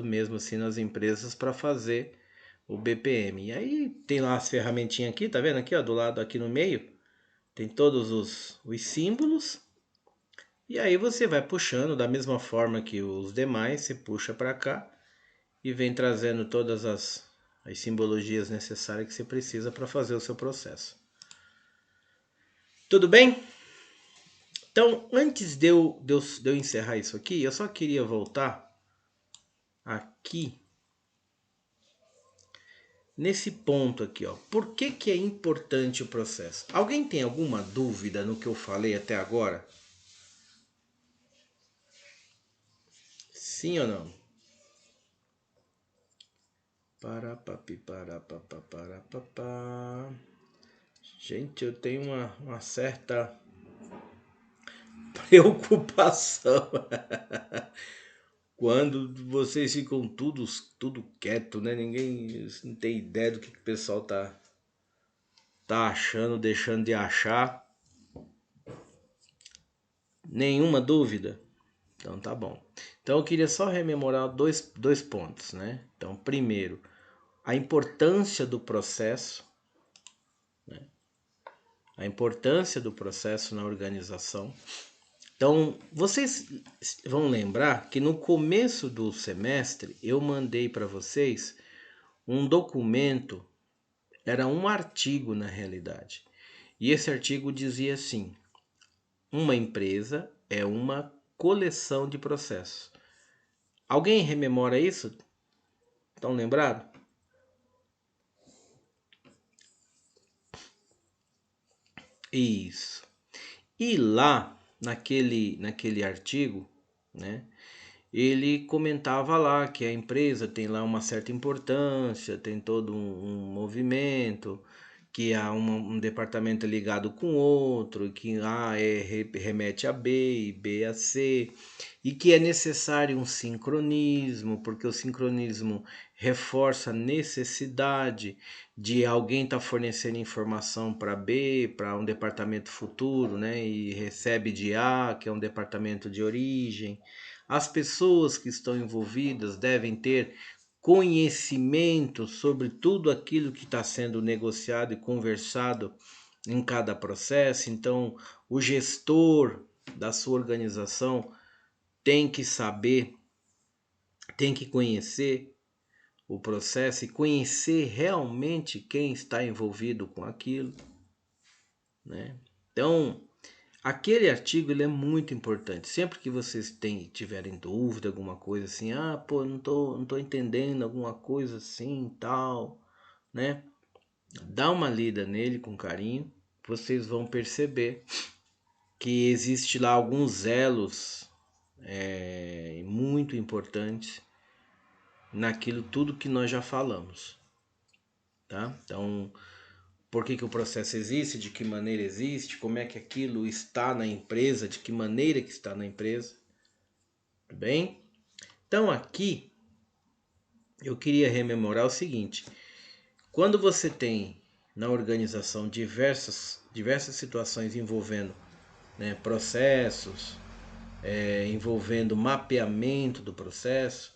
mesmo assim nas empresas para fazer o BPM. E aí tem lá as ferramentinhas aqui, tá vendo aqui, ó, do lado aqui no meio, tem todos os símbolos. E aí você vai puxando da mesma forma que os demais, você puxa para cá e vem trazendo todas as simbologias necessárias que você precisa para fazer o seu processo. Tudo bem? Então, antes de eu encerrar isso aqui, eu só queria voltar aqui nesse ponto aqui, ó. Por que que é importante o processo? Alguém tem alguma dúvida no que eu falei até agora? Sim ou não? Para. Gente, eu tenho uma certa preocupação quando vocês ficam tudo quieto, né? Ninguém não tem ideia do que o pessoal tá achando, deixando de achar. Nenhuma dúvida? Então tá bom. Então eu queria só rememorar dois pontos, né? Então, primeiro, a importância do processo, né? A importância do processo na organização. Então, vocês vão lembrar que no começo do semestre eu mandei para vocês um documento, era um artigo na realidade. E esse artigo dizia assim: uma empresa é uma coleção de processos. Alguém rememora isso? Estão lembrados? Isso. E lá, naquele artigo, né, ele comentava lá que a empresa tem lá uma certa importância, tem todo um movimento, que há um departamento ligado com outro, que A remete a B e B a C, e que é necessário um sincronismo, porque o sincronismo reforça a necessidade de alguém estar fornecendo informação para B, para um departamento futuro, né, e recebe de A, que é um departamento de origem. As pessoas que estão envolvidas devem ter conhecimento sobre tudo aquilo que está sendo negociado e conversado em cada processo. Então, o gestor da sua organização tem que saber, tem que conhecer o processo e conhecer realmente quem está envolvido com aquilo, né? Então, aquele artigo ele é muito importante. Sempre que vocês tiverem dúvida, alguma coisa assim, pô, não tô entendendo alguma coisa assim, tal, né? Dá uma lida nele com carinho, vocês vão perceber que existe lá alguns elos muito importantes naquilo tudo que nós já falamos, tá? Então, por que que o processo existe, de que maneira existe, como é que aquilo está na empresa, de que maneira que está na empresa, tudo bem? Então aqui eu queria rememorar o seguinte: quando você tem na organização diversas situações envolvendo, né, processos, envolvendo mapeamento do processo,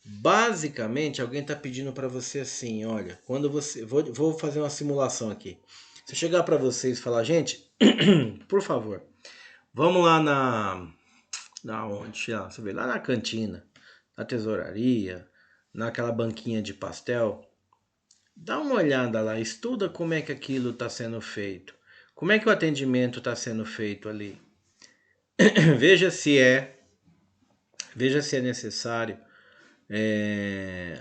basicamente alguém está pedindo para você assim, olha, quando você, vou fazer uma simulação aqui. Se eu chegar para vocês e falar, gente, por favor, vamos lá na onde? Você vê, lá na cantina, na tesouraria, naquela banquinha de pastel, Dá uma olhada lá, estuda como é que aquilo está sendo feito. Como é que o atendimento está sendo feito ali. Veja se é, veja se é necessário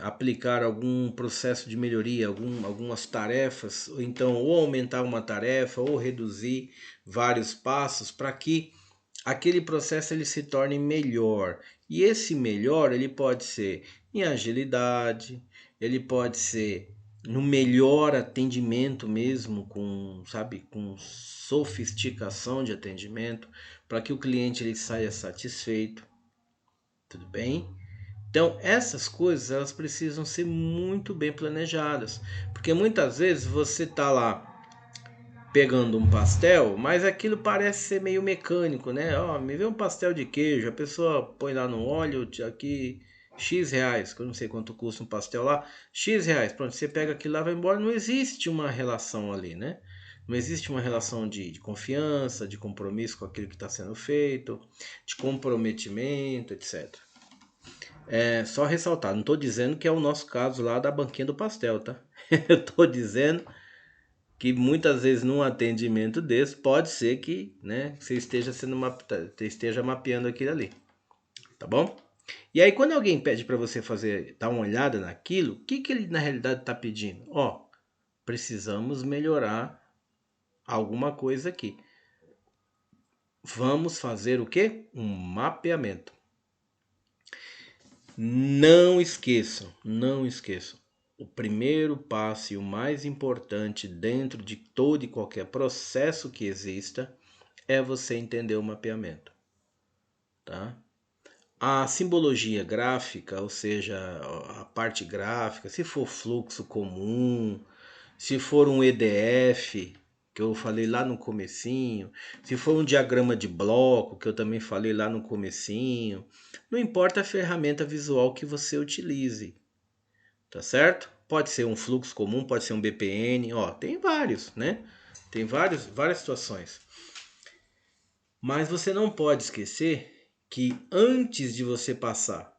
aplicar algum processo de melhoria, algumas tarefas, ou então ou aumentar uma tarefa ou reduzir vários passos para que aquele processo ele se torne melhor. E esse melhor ele pode ser em agilidade, ele pode ser no melhor atendimento mesmo, com, sabe, com sofisticação de atendimento, para que o cliente ele saia satisfeito, tudo bem? Então, essas coisas elas precisam ser muito bem planejadas, porque muitas vezes você tá lá pegando um pastel, mas aquilo parece ser meio mecânico, né? Ó, me vê um pastel de queijo, a pessoa põe lá no óleo, aqui X reais, que eu não sei quanto custa um pastel lá, X reais, pronto, você pega aquilo lá e vai embora, não existe uma relação ali, né? Não existe uma relação de confiança, de compromisso com aquilo que está sendo feito, de comprometimento, etc. É só ressaltar, não estou dizendo que é o nosso caso lá da banquinha do pastel, tá? Eu estou dizendo que muitas vezes num atendimento desse pode ser que, né, você esteja mapeando aquilo ali, tá bom? E aí quando alguém pede para você fazer, dar uma olhada naquilo, o que que ele na realidade está pedindo? Ó, precisamos melhorar alguma coisa aqui. Vamos fazer o quê? Um mapeamento. Não esqueçam, não esqueçam. O primeiro passo e o mais importante dentro de todo e qualquer processo que exista é você entender o mapeamento, tá? A simbologia gráfica, ou seja, a parte gráfica, se for fluxo comum, se for um EDF, que eu falei lá no comecinho, se for um diagrama de bloco, que eu também falei lá no comecinho, não importa a ferramenta visual que você utilize, tá certo? Pode ser um fluxo comum, pode ser um BPN, ó, tem vários, né? Tem várias situações. Mas você não pode esquecer que antes de você passar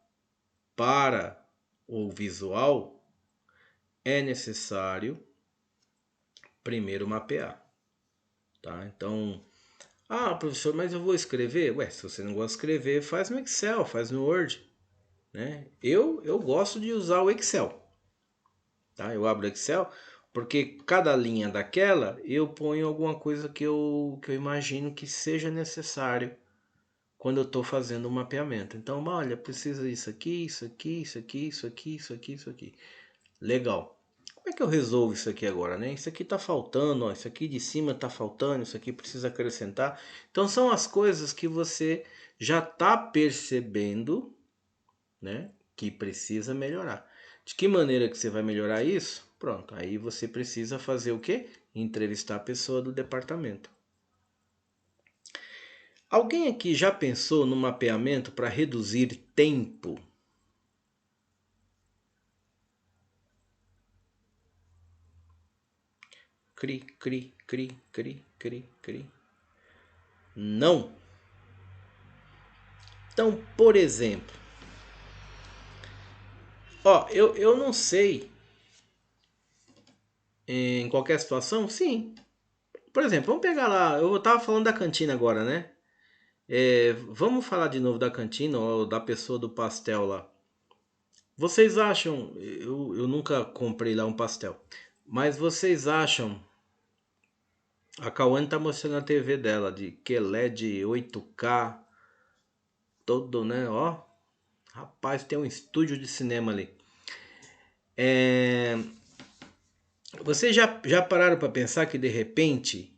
para o visual, é necessário primeiro mapear, tá? Então, professor, mas eu vou escrever? Ué, se você não gosta de escrever, faz no Excel, faz no Word, né? Eu gosto de usar o Excel, tá? Eu abro o Excel porque cada linha daquela eu ponho alguma coisa que eu imagino que seja necessário quando eu estou fazendo o mapeamento. Então, olha, precisa isso aqui, isso aqui, isso aqui, isso aqui, isso aqui, isso aqui. Legal. Como é que eu resolvo isso aqui agora, né? Isso aqui está faltando, ó, isso aqui de cima está faltando, isso aqui precisa acrescentar. Então são as coisas que você já está percebendo, né, que precisa melhorar. De que maneira que você vai melhorar isso? Pronto, aí você precisa fazer o quê? Entrevistar a pessoa do departamento. Alguém aqui já pensou no mapeamento para reduzir tempo? Cri, cri, cri, cri, cri, cri. Não. Então, por exemplo, ó, eu não sei em qualquer situação, sim. Por exemplo, vamos pegar lá, eu tava falando da cantina agora, né? Vamos falar de novo da cantina ou da pessoa do pastel lá. Vocês acham, eu nunca comprei lá um pastel, mas vocês acham, a Cauane tá mostrando na TV dela, de QLED 8K, todo, né, ó. Rapaz, tem um estúdio de cinema ali. Vocês já pararam para pensar que de repente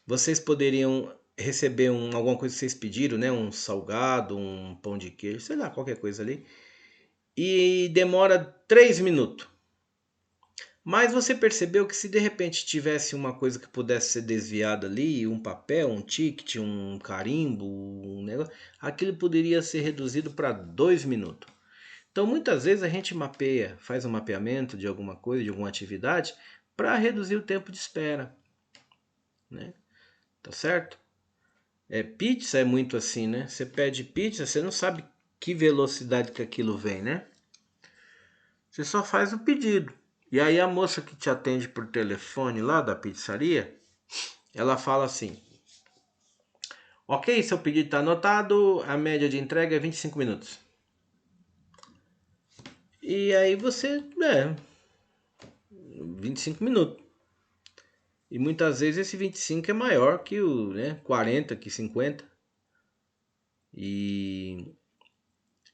vocês poderiam receber alguma coisa que vocês pediram, né? Um salgado, um pão de queijo, sei lá, qualquer coisa ali. E demora 3 minutos. Mas você percebeu que se de repente tivesse uma coisa que pudesse ser desviada ali, um papel, um ticket, um carimbo, um negócio, aquilo poderia ser reduzido para 2 minutos. Então muitas vezes a gente mapeia, faz um mapeamento de alguma coisa, de alguma atividade, para reduzir o tempo de espera, né? Tá certo? Pizza é muito assim, né? Você pede pizza, você não sabe que velocidade que aquilo vem, né? Você só faz o pedido. E aí a moça que te atende por telefone lá da pizzaria, ela fala assim: ok, seu pedido está anotado, a média de entrega é 25 minutos. E aí você, 25 minutos. E muitas vezes esse 25 é maior que o 40, que 50. E,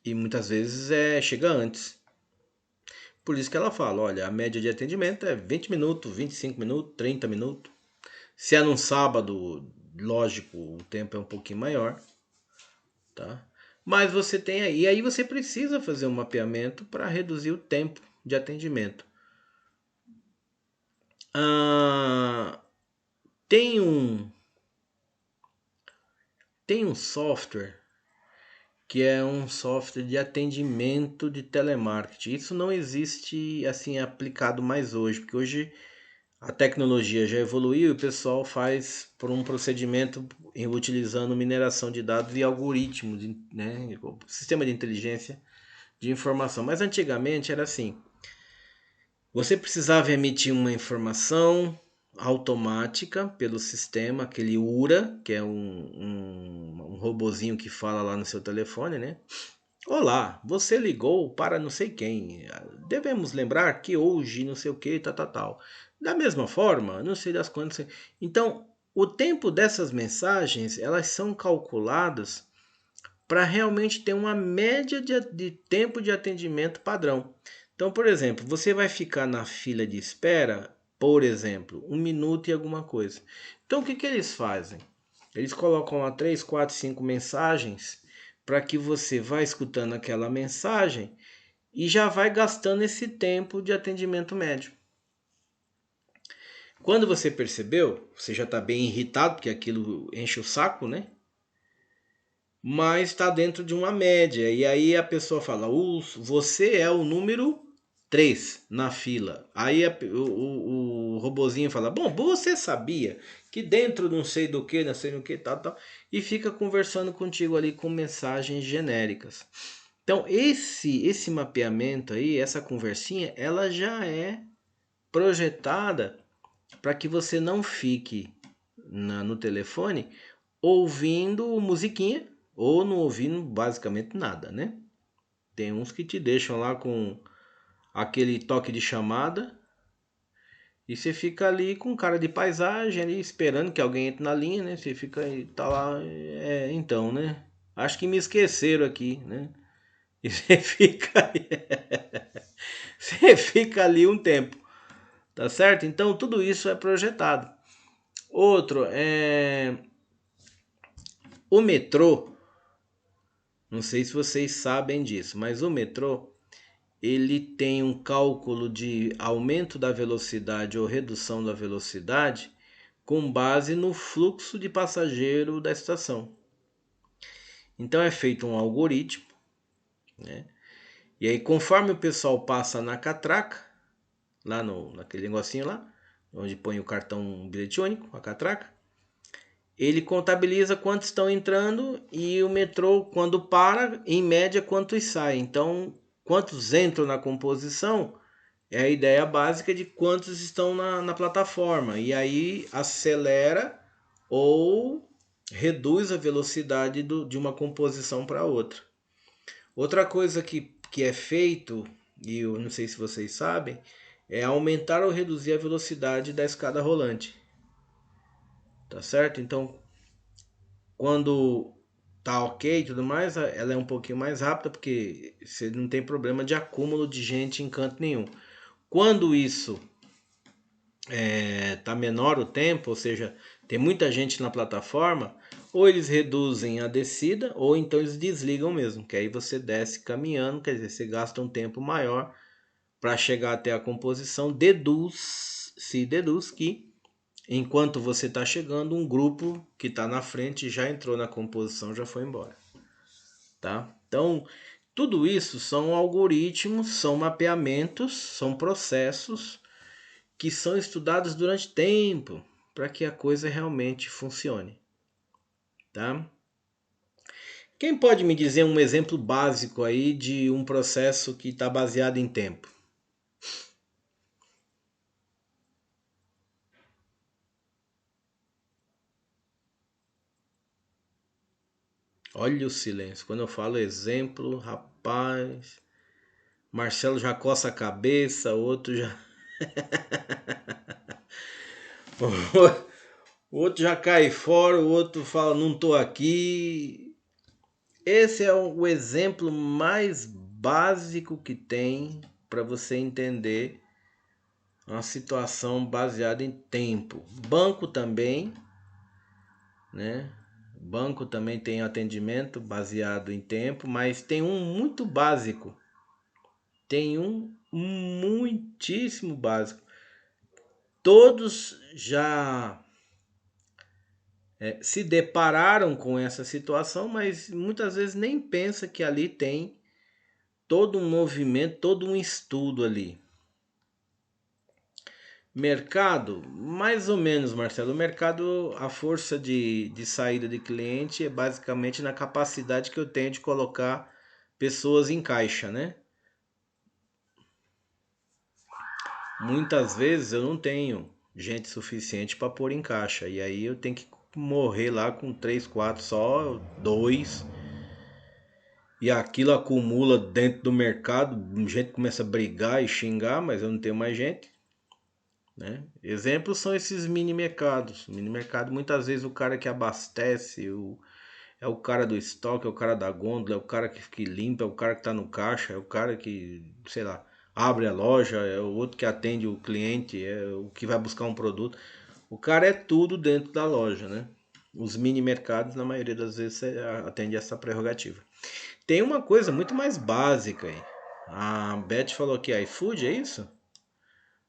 e muitas vezes chega antes. Por isso que ela fala, olha, a média de atendimento é 20 minutos, 25 minutos, 30 minutos. Se é num sábado, lógico, o tempo é um pouquinho maior, tá? Mas você tem aí, e aí você precisa fazer um mapeamento para reduzir o tempo de atendimento. Ah, tem um software que é um software de atendimento de telemarketing. Isso não existe assim aplicado mais hoje, porque hoje a tecnologia já evoluiu e o pessoal faz por um procedimento utilizando mineração de dados e algoritmos, né, sistema de inteligência de informação. Mas antigamente era assim: você precisava emitir uma informação automática pelo sistema, aquele URA, que é um robozinho que fala lá no seu telefone, né? Olá, você ligou para não sei quem. Devemos lembrar que hoje não sei o que, tal. Da mesma forma, não sei das quantas. Então, o tempo dessas mensagens, elas são calculadas para realmente ter uma média de tempo de atendimento padrão. Então, por exemplo, você vai ficar na fila de espera, por exemplo, 1 minuto e alguma coisa. Então, o que, que eles fazem? Eles colocam lá 3, 4, 5 mensagens para que você vá escutando aquela mensagem e já vai gastando esse tempo de atendimento médio. Quando você percebeu, você já está bem irritado, porque aquilo enche o saco, né? Mas está dentro de uma média. E aí a pessoa fala: você é o número 3 na fila. Aí o robozinho fala: bom, você sabia que dentro não sei do que, não sei do que, tal. E fica conversando contigo ali com mensagens genéricas. Então esse mapeamento aí, essa conversinha, ela já é projetada para que você não fique no telefone ouvindo musiquinha ou não ouvindo basicamente nada, né? Tem uns que te deixam lá com aquele toque de chamada e você fica ali com cara de paisagem ali esperando que alguém entre na linha, né? Você fica aí, tá lá, então, né? Acho que me esqueceram aqui, né? E você fica você fica ali um tempo, tá certo? Então tudo isso é projetado. Outro é o metrô. Não sei se vocês sabem disso, mas o metrô ele tem um cálculo de aumento da velocidade ou redução da velocidade com base no fluxo de passageiro da estação. Então é feito um algoritmo, né? E aí conforme o pessoal passa na catraca, lá naquele negocinho lá, onde põe o cartão bilhete único, a catraca, ele contabiliza quantos estão entrando e o metrô, quando para, em média, quantos saem. Então, quantos entram na composição é a ideia básica de quantos estão na plataforma. E aí acelera ou reduz a velocidade de uma composição para outra. Outra coisa que é feito, e eu não sei se vocês sabem, é aumentar ou reduzir a velocidade da escada rolante. Tá certo? Então, quando tá ok e tudo mais, ela é um pouquinho mais rápida, porque você não tem problema de acúmulo de gente em canto nenhum. Quando isso tá menor o tempo, ou seja, tem muita gente na plataforma, ou eles reduzem a descida, ou então eles desligam mesmo, que aí você desce caminhando, quer dizer, você gasta um tempo maior para chegar até a composição. Se deduz que enquanto você está chegando, um grupo que está na frente já entrou na composição, já foi embora, tá? Então, tudo isso são algoritmos, são mapeamentos, são processos que são estudados durante tempo para que a coisa realmente funcione, tá? Quem pode me dizer um exemplo básico aí de um processo que está baseado em tempo? Olha o silêncio. Quando eu falo exemplo, rapaz, Marcelo já coça a cabeça, outro já. O outro já cai fora, o outro fala, não tô aqui. Esse é o exemplo mais básico que tem para você entender uma situação baseada em tempo. Banco também, né? Banco também tem atendimento baseado em tempo, mas tem um muito básico. Tem um muitíssimo básico. Todos já se depararam com essa situação, mas muitas vezes nem pensa que ali tem todo um movimento, todo um estudo ali. Mercado, mais ou menos, Marcelo. O mercado, a força de saída de cliente é basicamente na capacidade que eu tenho de colocar pessoas em caixa, né? Muitas vezes eu não tenho gente suficiente para pôr em caixa. E aí eu tenho que morrer lá com 3, 4, só 2. E aquilo acumula dentro do mercado, gente começa a brigar e xingar, mas eu não tenho mais gente, né? Exemplos são esses mini mercados. Mini mercado, muitas vezes o cara que abastece, é o cara do estoque, é o cara da gôndola, é o cara que limpa, é o cara que está no caixa, é o cara que, sei lá, abre a loja, é o outro que atende o cliente, é o que vai buscar um produto. O cara é tudo dentro da loja, né? Os mini mercados, na maioria das vezes, atende essa prerrogativa. Tem uma coisa muito mais básica aí. A Beth falou que iFood, é isso?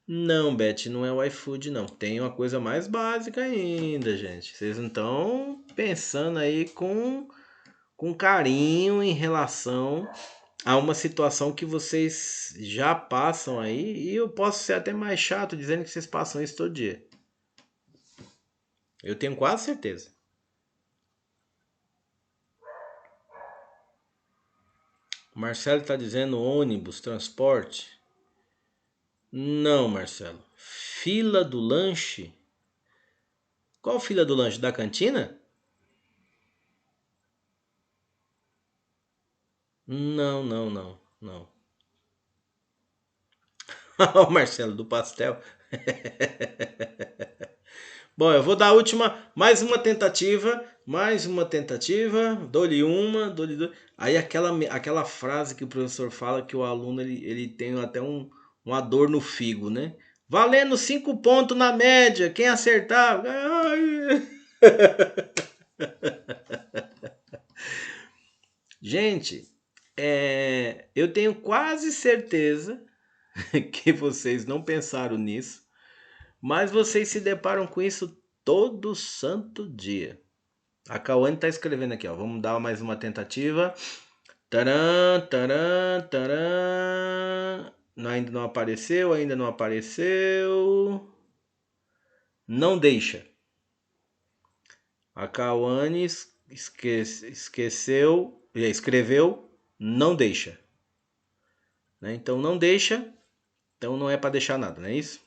Não, Beth, não é o iFood, não. Tem uma coisa mais básica ainda, gente. Vocês não estão pensando aí com carinho em relação a uma situação que vocês já passam aí. E eu posso ser até mais chato dizendo que vocês passam isso todo dia. Eu tenho quase certeza. O Marcelo está dizendo ônibus, transporte. Não, Marcelo. Fila do lanche? Qual fila do lanche? Da cantina? Não, não, não, não. O Marcelo do pastel. Bom, eu vou dar a última, mais uma tentativa, dou-lhe uma, dou-lhe duas. Aí aquela frase que o professor fala que o aluno ele tem até uma dor no figo, né? Valendo 5 pontos na média, quem acertar. Ai. Gente, eu tenho quase certeza que vocês não pensaram nisso, mas vocês se deparam com isso todo santo dia. A Cauane está escrevendo aqui, ó. Vamos dar mais uma tentativa. Taran, taran, taran. Ainda não apareceu, ainda não apareceu. Não deixa. A Cauane escreveu, não deixa. Né? Então não deixa, então não é para deixar nada, não é isso?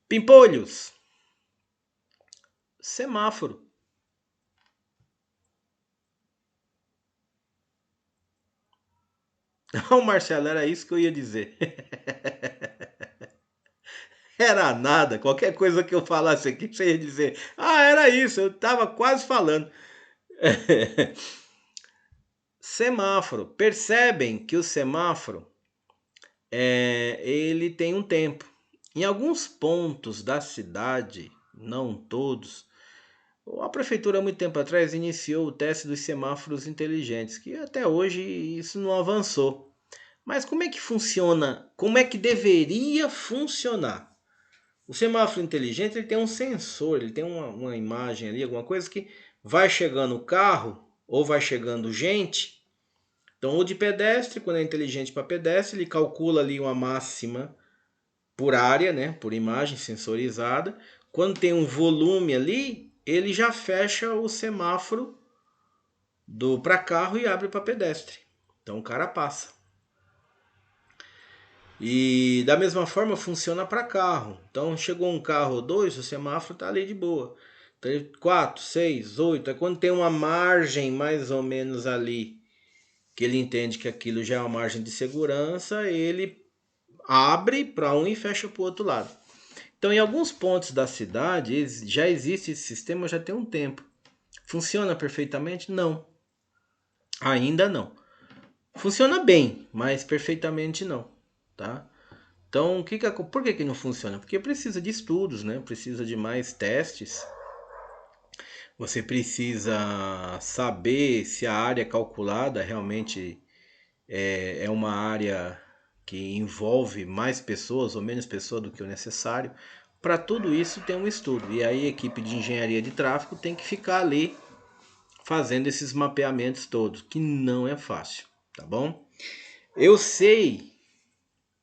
Pimpolhos. Semáforo. Não, Marcelo, era isso que eu ia dizer. Era nada. Qualquer coisa que eu falasse aqui, você ia dizer: Ah, era isso, eu estava quase falando. Semáforo. Percebem que o semáforo ele tem um tempo. Em alguns pontos da cidade, não todos, a prefeitura, há muito tempo atrás, iniciou o teste dos semáforos inteligentes, que até hoje isso não avançou. Mas como é que funciona? Como é que deveria funcionar? O semáforo inteligente ele tem um sensor, ele tem uma imagem ali, alguma coisa que vai chegando o carro ou vai chegando gente. Então, o de pedestre, quando é inteligente para pedestre, ele calcula ali uma máxima por área, né, por imagem sensorizada. Quando tem um volume ali, ele já fecha o semáforo do para carro e abre para pedestre. Então o cara passa. E da mesma forma funciona para carro. Então chegou um carro ou dois, o semáforo está ali de boa. 4, 6, 8. É quando tem uma margem mais ou menos ali, que ele entende que aquilo já é uma margem de segurança, ele abre para um e fecha para o outro lado. Então, em alguns pontos da cidade, já existe esse sistema já tem um tempo. Funciona perfeitamente? Não. Ainda não. Funciona bem, mas perfeitamente não, tá? Então, por que não funciona? Porque precisa de estudos, né? Precisa de mais testes. Você precisa saber se a área calculada realmente é uma área que envolve mais pessoas ou menos pessoas do que o necessário. Para tudo isso tem um estudo. E aí a equipe de engenharia de tráfego tem que ficar ali fazendo esses mapeamentos todos, que não é fácil, tá bom? Eu sei,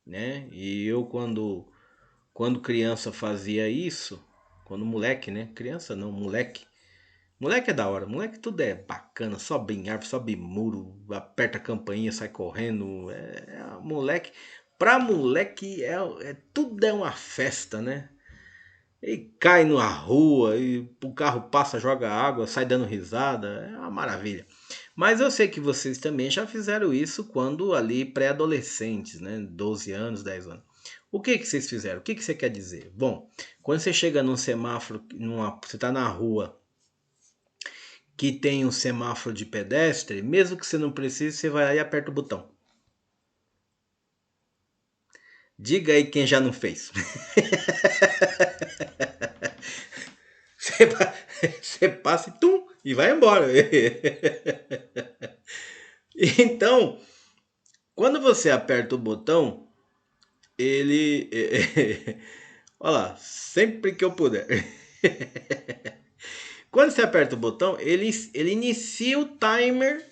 né? E eu quando criança fazia isso, quando moleque, né? Criança não, moleque. Moleque é da hora, moleque tudo é bacana, sobe em árvore, sobe em muro, aperta a campainha, sai correndo. Moleque, pra moleque tudo é uma festa, né? E cai na rua, e o carro passa, joga água, sai dando risada, é uma maravilha. Mas eu sei que vocês também já fizeram isso quando ali pré-adolescentes, né? 12 anos, 10 anos. O que vocês fizeram? O que você quer dizer? Bom, quando você chega num semáforo, você está na rua que tem um semáforo de pedestre, mesmo que você não precise, você vai lá e aperta o botão. Diga aí quem já não fez. Você passa e tum, e vai embora. Então, quando você aperta o botão, ele. Olha lá, sempre que eu puder. Quando você aperta o botão, ele inicia o timer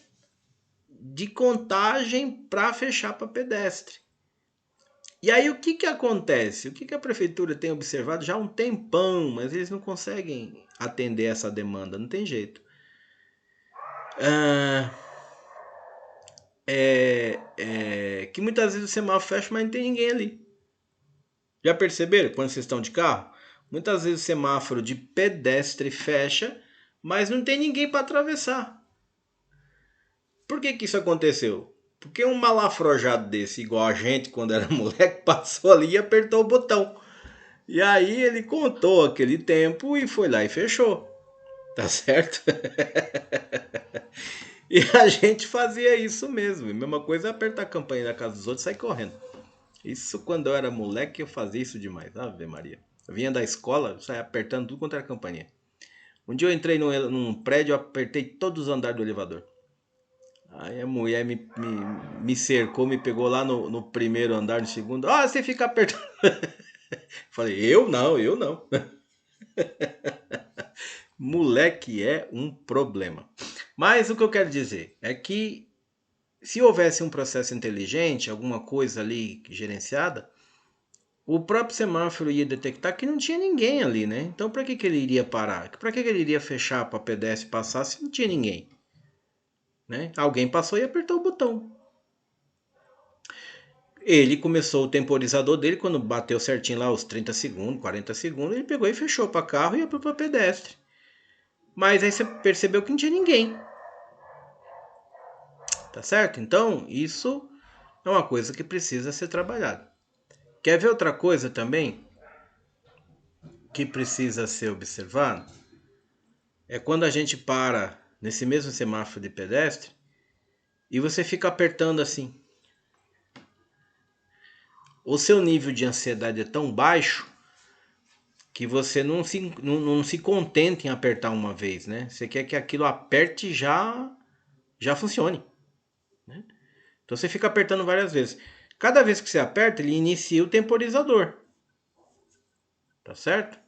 de contagem para fechar para pedestre. E aí o que acontece? O que a prefeitura tem observado já há um tempão, mas eles não conseguem atender essa demanda, não tem jeito. Que muitas vezes o semáforo fecha, mas não tem ninguém ali. Já perceberam quando vocês estão de carro? Muitas vezes o semáforo de pedestre fecha, mas não tem ninguém para atravessar. Por que isso aconteceu? Porque um malafrojado desse, igual a gente quando era moleque, passou ali e apertou o botão. E aí ele contou aquele tempo e foi lá e fechou. Tá certo? E a gente fazia isso mesmo. A mesma coisa é apertar a campainha da casa dos outros e sair correndo. Isso quando eu era moleque eu fazia isso demais. Ave Maria. Eu vinha da escola, saia apertando tudo quanto era campainha. Um dia eu entrei num prédio, eu apertei todos os andares do elevador. Aí a mulher me cercou, me pegou lá no primeiro andar, no segundo. Ah, você fica apertando. Falei, eu não, eu não. Moleque é um problema. Mas o que eu quero dizer é que se houvesse um processo inteligente, alguma coisa ali gerenciada, o próprio semáforo ia detectar que não tinha ninguém ali, né? Então para que ele iria parar? Para que ele iria fechar para pedestre passar se não tinha ninguém? Né? Alguém passou e apertou o botão. Ele começou o temporizador dele quando bateu certinho lá os 30 segundos, 40 segundos, ele pegou e fechou para carro e abriu para pedestre. Mas aí você percebeu que não tinha ninguém. Tá certo? Então, isso é uma coisa que precisa ser trabalhada. Quer ver outra coisa também que precisa ser observado? É quando a gente para nesse mesmo semáforo de pedestre e você fica apertando assim. O seu nível de ansiedade é tão baixo que você não se contenta em apertar uma vez, né? Você quer que aquilo aperte e já funcione. Né? Então você fica apertando várias vezes. Cada vez que você aperta, ele inicia o temporizador. Tá certo?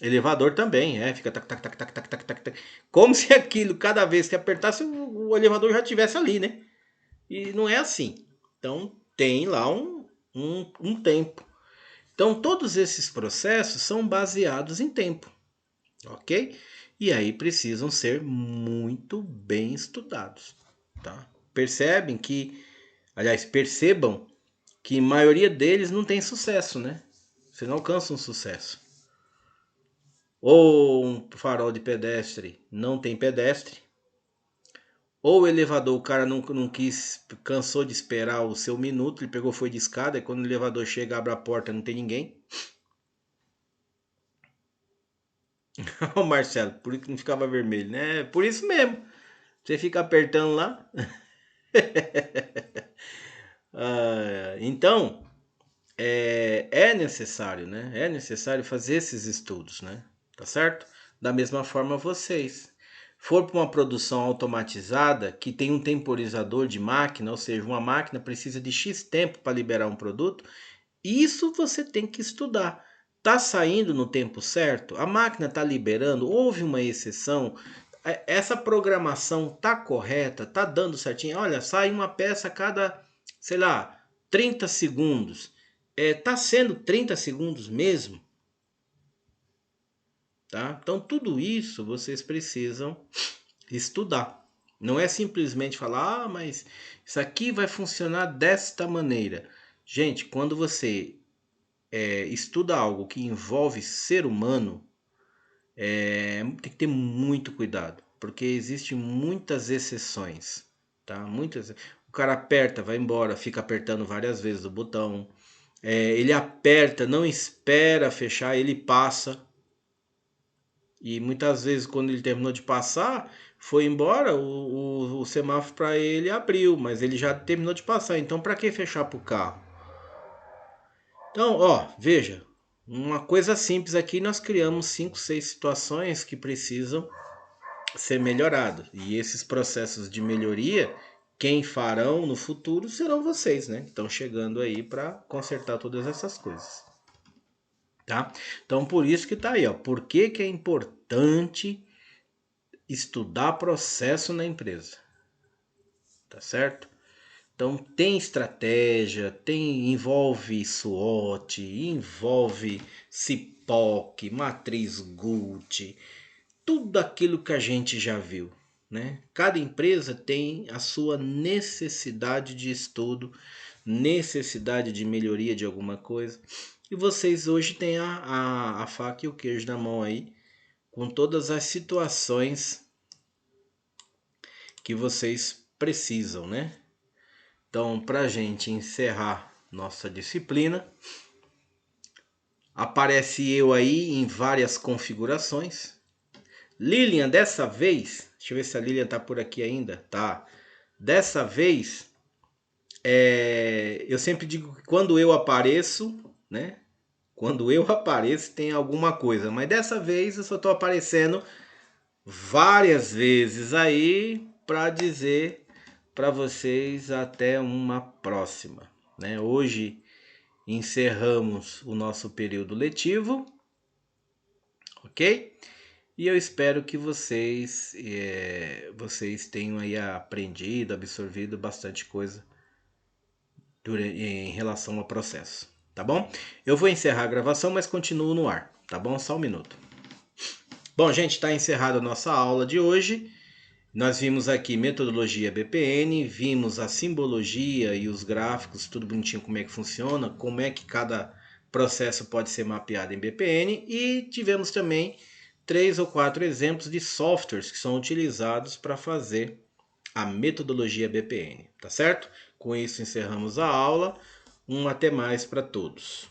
Elevador também, fica tac, tac, tac, tac, tac, tac, tac, tac. Como se aquilo, cada vez que apertasse, o elevador já estivesse ali, né? E não é assim. Então tem lá um tempo. Então todos esses processos são baseados em tempo, ok? E aí precisam ser muito bem estudados, tá? Percebam que a maioria deles não tem sucesso, né? Você não alcança um sucesso. Ou um farol de pedestre, não tem pedestre. Ou o elevador, o cara não quis, cansou de esperar o seu minuto, ele pegou, foi de escada, e quando o elevador chega, abre a porta, não tem ninguém. O Marcelo, por isso que não ficava vermelho, né? Por isso mesmo. Você fica apertando lá. Então, é necessário, né? É necessário fazer esses estudos, né? Tá certo? Da mesma forma vocês. For para uma produção automatizada que tem um temporizador de máquina, ou seja, uma máquina precisa de X tempo para liberar um produto, isso você tem que estudar. Tá saindo no tempo certo? A máquina tá liberando? Houve uma exceção? Essa programação tá correta? Tá dando certinho? Olha, sai uma peça a cada, sei lá, 30 segundos. Tá sendo 30 segundos mesmo? Tá? Então tudo isso vocês precisam estudar. Não é simplesmente falar, ah, mas isso aqui vai funcionar desta maneira. Gente, quando você estuda algo que envolve ser humano, tem que ter muito cuidado, porque existem muitas exceções, tá? Muitas. O cara aperta, vai embora, fica apertando várias vezes o botão. Ele aperta, não espera fechar, ele passa. E muitas vezes, quando ele terminou de passar, foi embora, o semáforo para ele abriu, mas ele já terminou de passar. Então, para que fechar para o carro? Então, ó, veja, uma coisa simples aqui, nós criamos 5, 6 situações que precisam ser melhoradas. E esses processos de melhoria, quem farão no futuro serão vocês, né? Estão chegando aí para consertar todas essas coisas, tá? Então, por isso que tá aí, ó. Por que que é importante estudar processo na empresa, tá certo? Então tem estratégia, envolve SWOT, envolve CIPOC, matriz GUT, tudo aquilo que a gente já viu, né? Cada empresa tem a sua necessidade de estudo, necessidade de melhoria de alguma coisa. E vocês hoje têm a faca e o queijo na mão aí, com todas as situações que vocês precisam, né? Então, para a gente encerrar nossa disciplina, aparece eu aí em várias configurações. Lilian, dessa vez, deixa eu ver se a Lilian tá por aqui ainda. Tá. Dessa vez, eu sempre digo que quando eu apareço, né? Quando eu apareço tem alguma coisa, mas dessa vez eu só estou aparecendo várias vezes aí para dizer para vocês até uma próxima, né? Hoje encerramos o nosso período letivo, ok? E eu espero que vocês tenham aí aprendido, absorvido bastante coisa em relação ao processo, tá bom? Eu vou encerrar a gravação, mas continuo no ar, tá bom? Só um minuto. Bom, gente, está encerrada a nossa aula de hoje. Nós vimos aqui metodologia BPN, vimos a simbologia e os gráficos, tudo bonitinho como é que funciona, como é que cada processo pode ser mapeado em BPN e tivemos também 3 ou 4 exemplos de softwares que são utilizados para fazer a metodologia BPN, tá certo? Com isso encerramos a aula. Um até mais para todos.